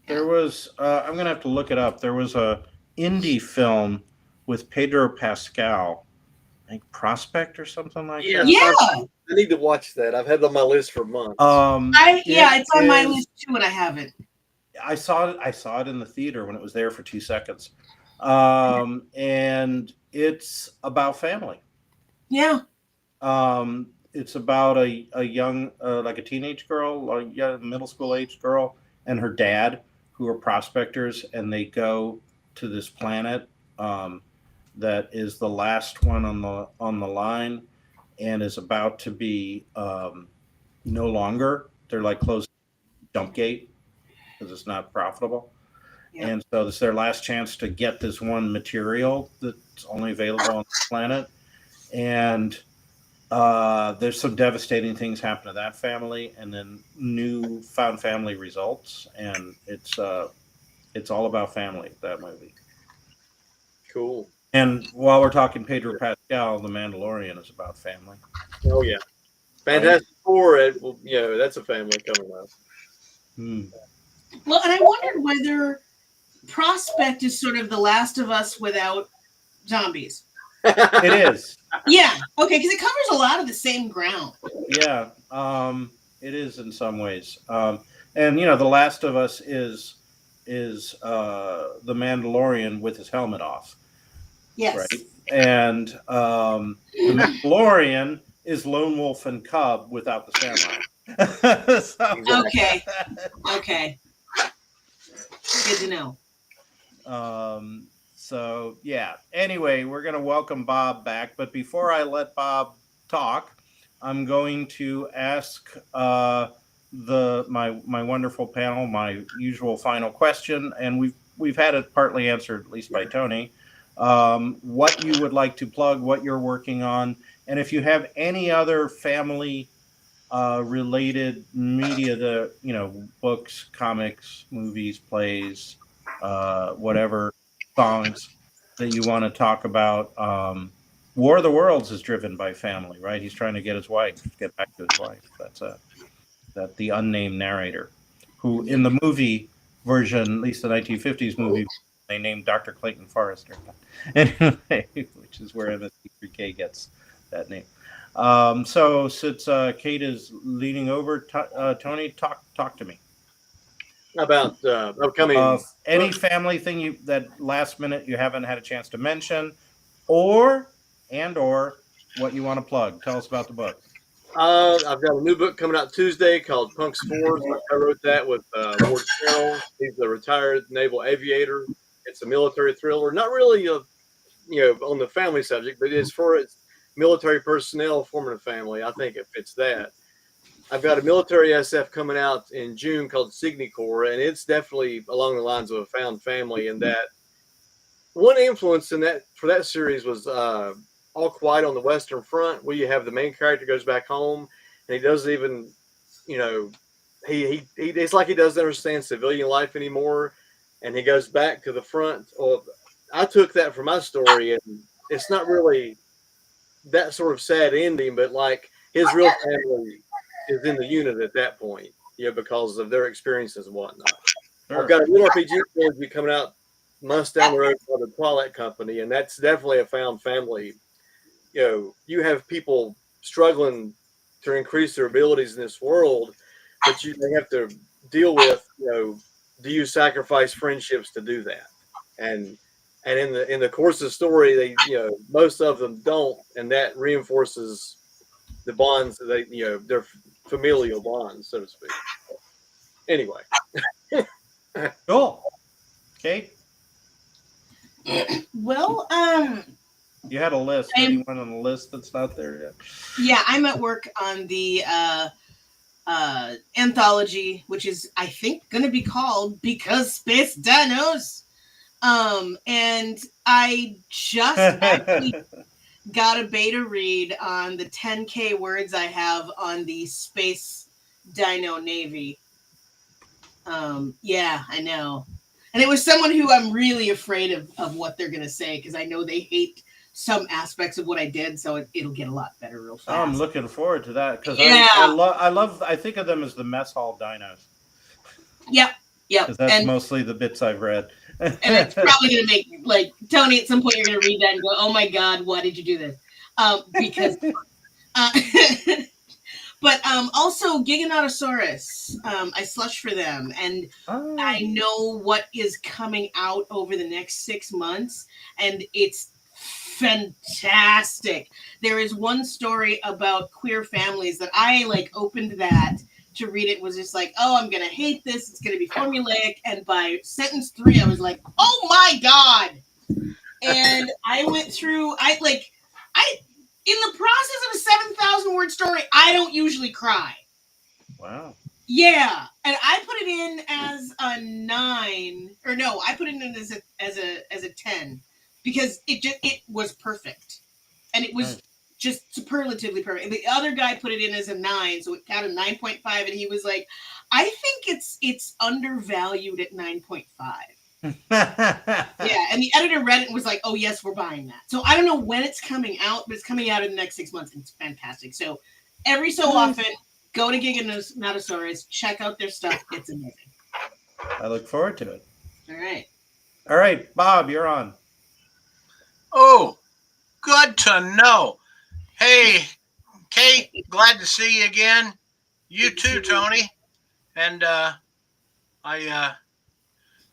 There was I'm gonna have to look it up. There was a indie film with Pedro Pascal, I think Prospect or something like that. Yeah. I need to watch that. I've had it on my list for months. It's on my list too, and I haven't. I saw it in the theater when it was there for 2 seconds. And it's about family. Yeah. It's about a young, like a teenage girl, a young middle school age girl, and her dad, who are prospectors, and they go to this planet that is the last one on the line, and is about to be no longer. They're like closing dump gate because it's not profitable. Yeah. And so it's their last chance to get this one material that's only available on the planet. And there's some devastating things happen to that family, and then new found family results. And it's all about family, that movie. Cool. And while we're talking Pedro Pascal, The Mandalorian is about family. Oh, yeah. Fantastic Four, that's a family coming up. Well, and I wondered whether Prospect is sort of The Last of Us without zombies. It is. Yeah. Okay, because it covers a lot of the same ground. Yeah. It is in some ways. And, The Last of Us is The Mandalorian with his helmet off. Yes. Right. And The Mandalorian is Lone Wolf and Cub without the samurai. Okay. Good to know. So yeah. Anyway, we're gonna welcome Bob back, but before I let Bob talk, I'm going to ask my wonderful panel my usual final question, and we've had it partly answered, at least by Tony. What you would like to plug, what you're working on, and if you have any other family related media, books, comics, movies, plays, whatever, songs that you want to talk about. War of the Worlds is driven by family, right? He's trying to get back to his wife. That's the unnamed narrator, who in the movie version, at least the 1950s movie, they named Dr. Clayton Forrester. Anyway, which is where MST3K gets that name. So since Kate is leading over, Tony, talk to me about upcoming any family thing that last minute you haven't had a chance to mention, or what you want to plug. Tell us about the book. I've got a new book coming out Tuesday called Punk's Force. I wrote that with Ward Carroll. He's a retired naval aviator. It's a military thriller, not really on the family subject, but it's for its military personnel forming a family. I think it fits that. I've got a military SF coming out in June called Signicore, and it's definitely along the lines of a found family. And that one influence in that for that series was All Quiet on the Western Front, where you have the main character goes back home and he doesn't even, it's like he doesn't understand civilian life anymore, and he goes back to the front. Well, I took that for my story, and it's not really that sort of sad ending, but like his real family is in the unit at that point, because of their experiences and whatnot. Sure. I've got a new RPG trilogy coming out months down the road called the Twilight Company, and that's definitely a found family. You have people struggling to increase their abilities in this world, but they have to deal with, do you sacrifice friendships to do that? And in the course of the story, they, most of them don't, and that reinforces the bonds that their familial bonds, so to speak. Anyway. Cool. Kate? Well, you had a list. Anyone on the list that's not there yet? Yeah, I'm at work on the anthology, which is, I think, going to be called Because Space Dinos. And I just actually got a beta read on the 10K words I have on the Space Dino Navy. Yeah, I know. And it was someone who I'm really afraid of what they're going to say, because I know they hate some aspects of what I did, so it'll get a lot better real fast. I'm looking forward to that, because Yeah. I think of them as the mess hall dinos. Yep. Because that's mostly the bits I've read. And it's probably going to make, like, Tony, at some point you're going to read that and go, oh my God, why did you do this? Because... But also Giganotosaurus, I slush for them, and I know what is coming out over the next 6 months, and it's fantastic. There is one story about queer families that I opened that to read. It was just like, oh, I'm gonna hate this. It's gonna be formulaic, and by sentence 3, I was like, oh my God! And I went through. In the process of a 7,000 word story, I don't usually cry. Wow. Yeah, and I put it in as a 9, or no, I put it in as a 10, because it was perfect, and it was just superlatively perfect. The other guy put it in as a 9, so it counted 9.5, and he was like, I think it's undervalued at 9.5. Yeah, and the editor read it and was like, oh yes, we're buying that. So I don't know when it's coming out, but it's coming out in the next 6 months, and it's fantastic. So every so often, go to Giganotosaurus, check out their stuff. It's amazing. I look forward to it. All right, Bob, you're on. Oh, good to know. Hey, Kate, glad to see you again. You too, Tony. And I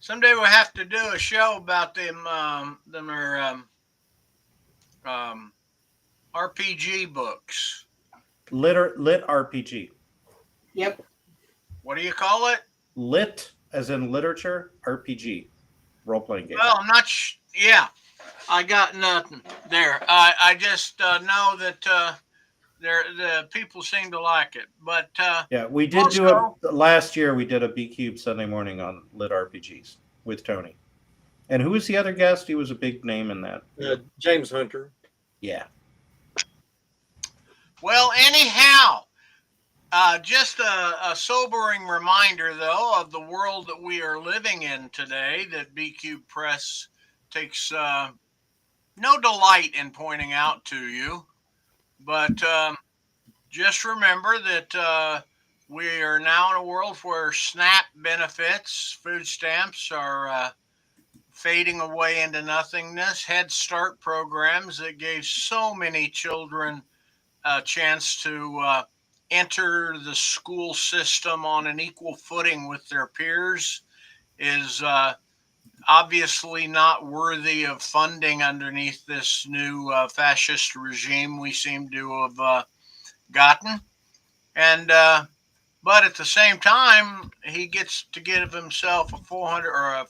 someday we'll have to do a show about them RPG books. Lit RPG. Yep. What do you call it? Lit, as in literature, RPG. Role-playing game. Well, I'm not yeah, I got nothing there. I just know that the people seem to like it. But yeah, we did also do it last year. We did a BCube Sunday morning on lit RPGs with Tony. And who was the other guest? He was a big name in that. James Hunter. Yeah. Well, anyhow, just a sobering reminder, though, of the world that we are living in today, that BQ Press takes no delight in pointing out to you. But just remember that we are now in a world where SNAP benefits, food stamps, are fading away into nothingness. Head Start programs that gave so many children a chance to enter the school system on an equal footing with their peers is obviously not worthy of funding underneath this new fascist regime we seem to have gotten. And but at the same time, he gets to give himself a 400 or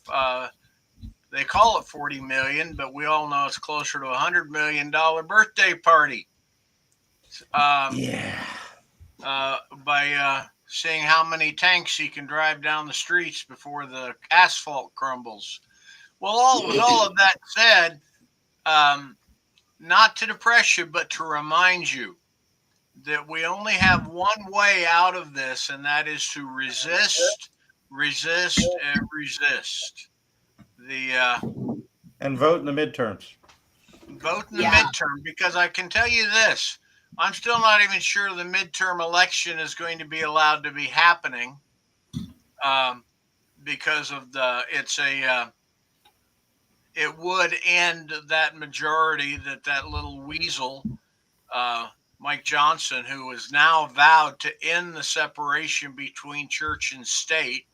they call it 40 million, but we all know it's closer to $100 million birthday party. By seeing how many tanks he can drive down the streets before the asphalt crumbles. Well, with all of that said, not to depress you, but to remind you that we only have one way out of this, and that is to resist, resist, and resist. And vote in the midterms. Vote in the midterm, because I can tell you this. I'm still not even sure the midterm election is going to be allowed to be happening because of it would end that majority that little weasel, Mike Johnson, who is now vowed to end the separation between church and state.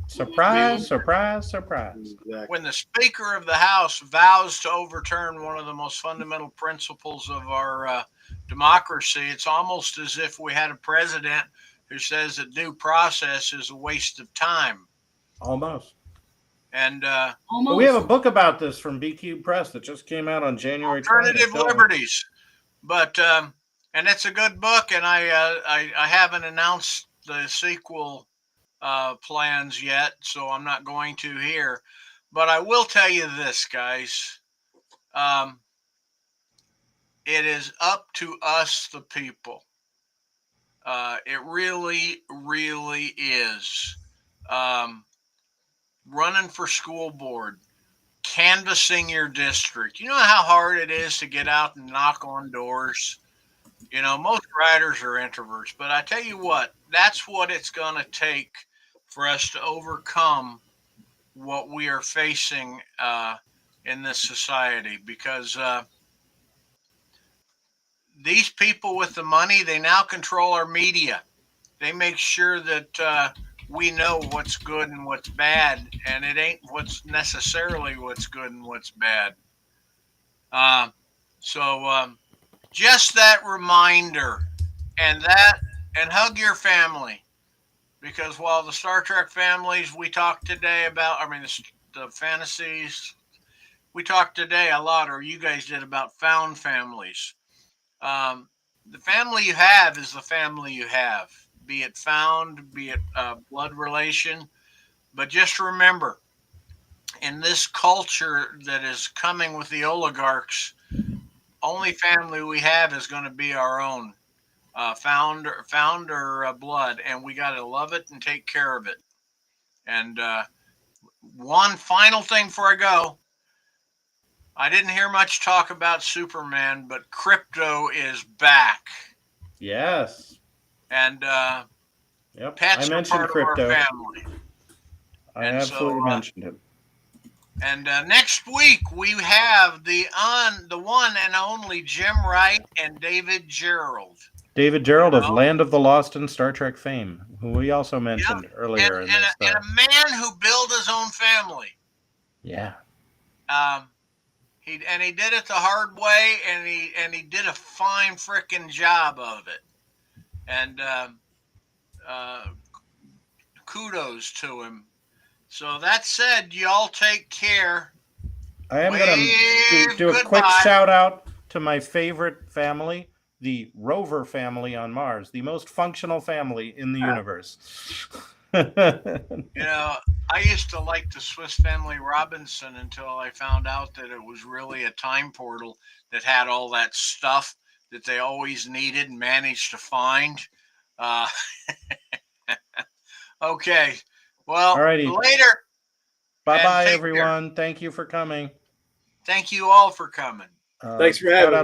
Surprise, surprise, surprise. When the Speaker of the House vows to overturn one of the most fundamental principles of our democracy, it's almost as if we had a president who says that due process is a waste of time. Almost. And we have a book about this from BQ Press that just came out on January 20th. Alternative Liberties. But and it's a good book, and I haven't announced the sequel plans yet, so I'm not going to here. But I will tell you this, guys. It is up to us, the people. It really, really is. Running for school board, canvassing your district. You know how hard it is to get out and knock on doors? Most writers are introverts, but I tell you what, that's what it's going to take for us to overcome what we are facing in this society, because these people with the money, they now control our media. They make sure that we know what's good and what's bad, and it ain't what's necessarily what's good and what's bad. So just that reminder, and hug your family, because while the Star Trek families we talked today about, I mean the fantasies we talked today a lot, or you guys did, about found families. The family you have is the family you have, be it found, be it blood relation. But just remember, in this culture that is coming with the oligarchs, only family we have is going to be our own, found or blood, and we got to love it and take care of it. And one final thing before I go, I didn't hear much talk about Superman, but crypto is back. Yes. And Yep. pets I are mentioned part crypto. of our family. I And absolutely mentioned him. And next week we have the one and only Jim Wright and David Gerald. David Gerald of Land of the Lost and Star Trek fame, who we also mentioned earlier and, in this. And a man who built his own family. Yeah. He did it the hard way, and he did a fine frickin' job of it. And kudos to him. So that said, y'all take care. I am going to do a quick shout out to my favorite family, the Rover family on Mars, the most functional family in the universe. I used to like the Swiss Family Robinson until I found out that it was really a time portal that had all that stuff that they always needed and managed to find. Okay. Well, alrighty. Later. Bye-bye, everyone. Care. Thank you for coming. Thank you all for coming. Thanks for having me.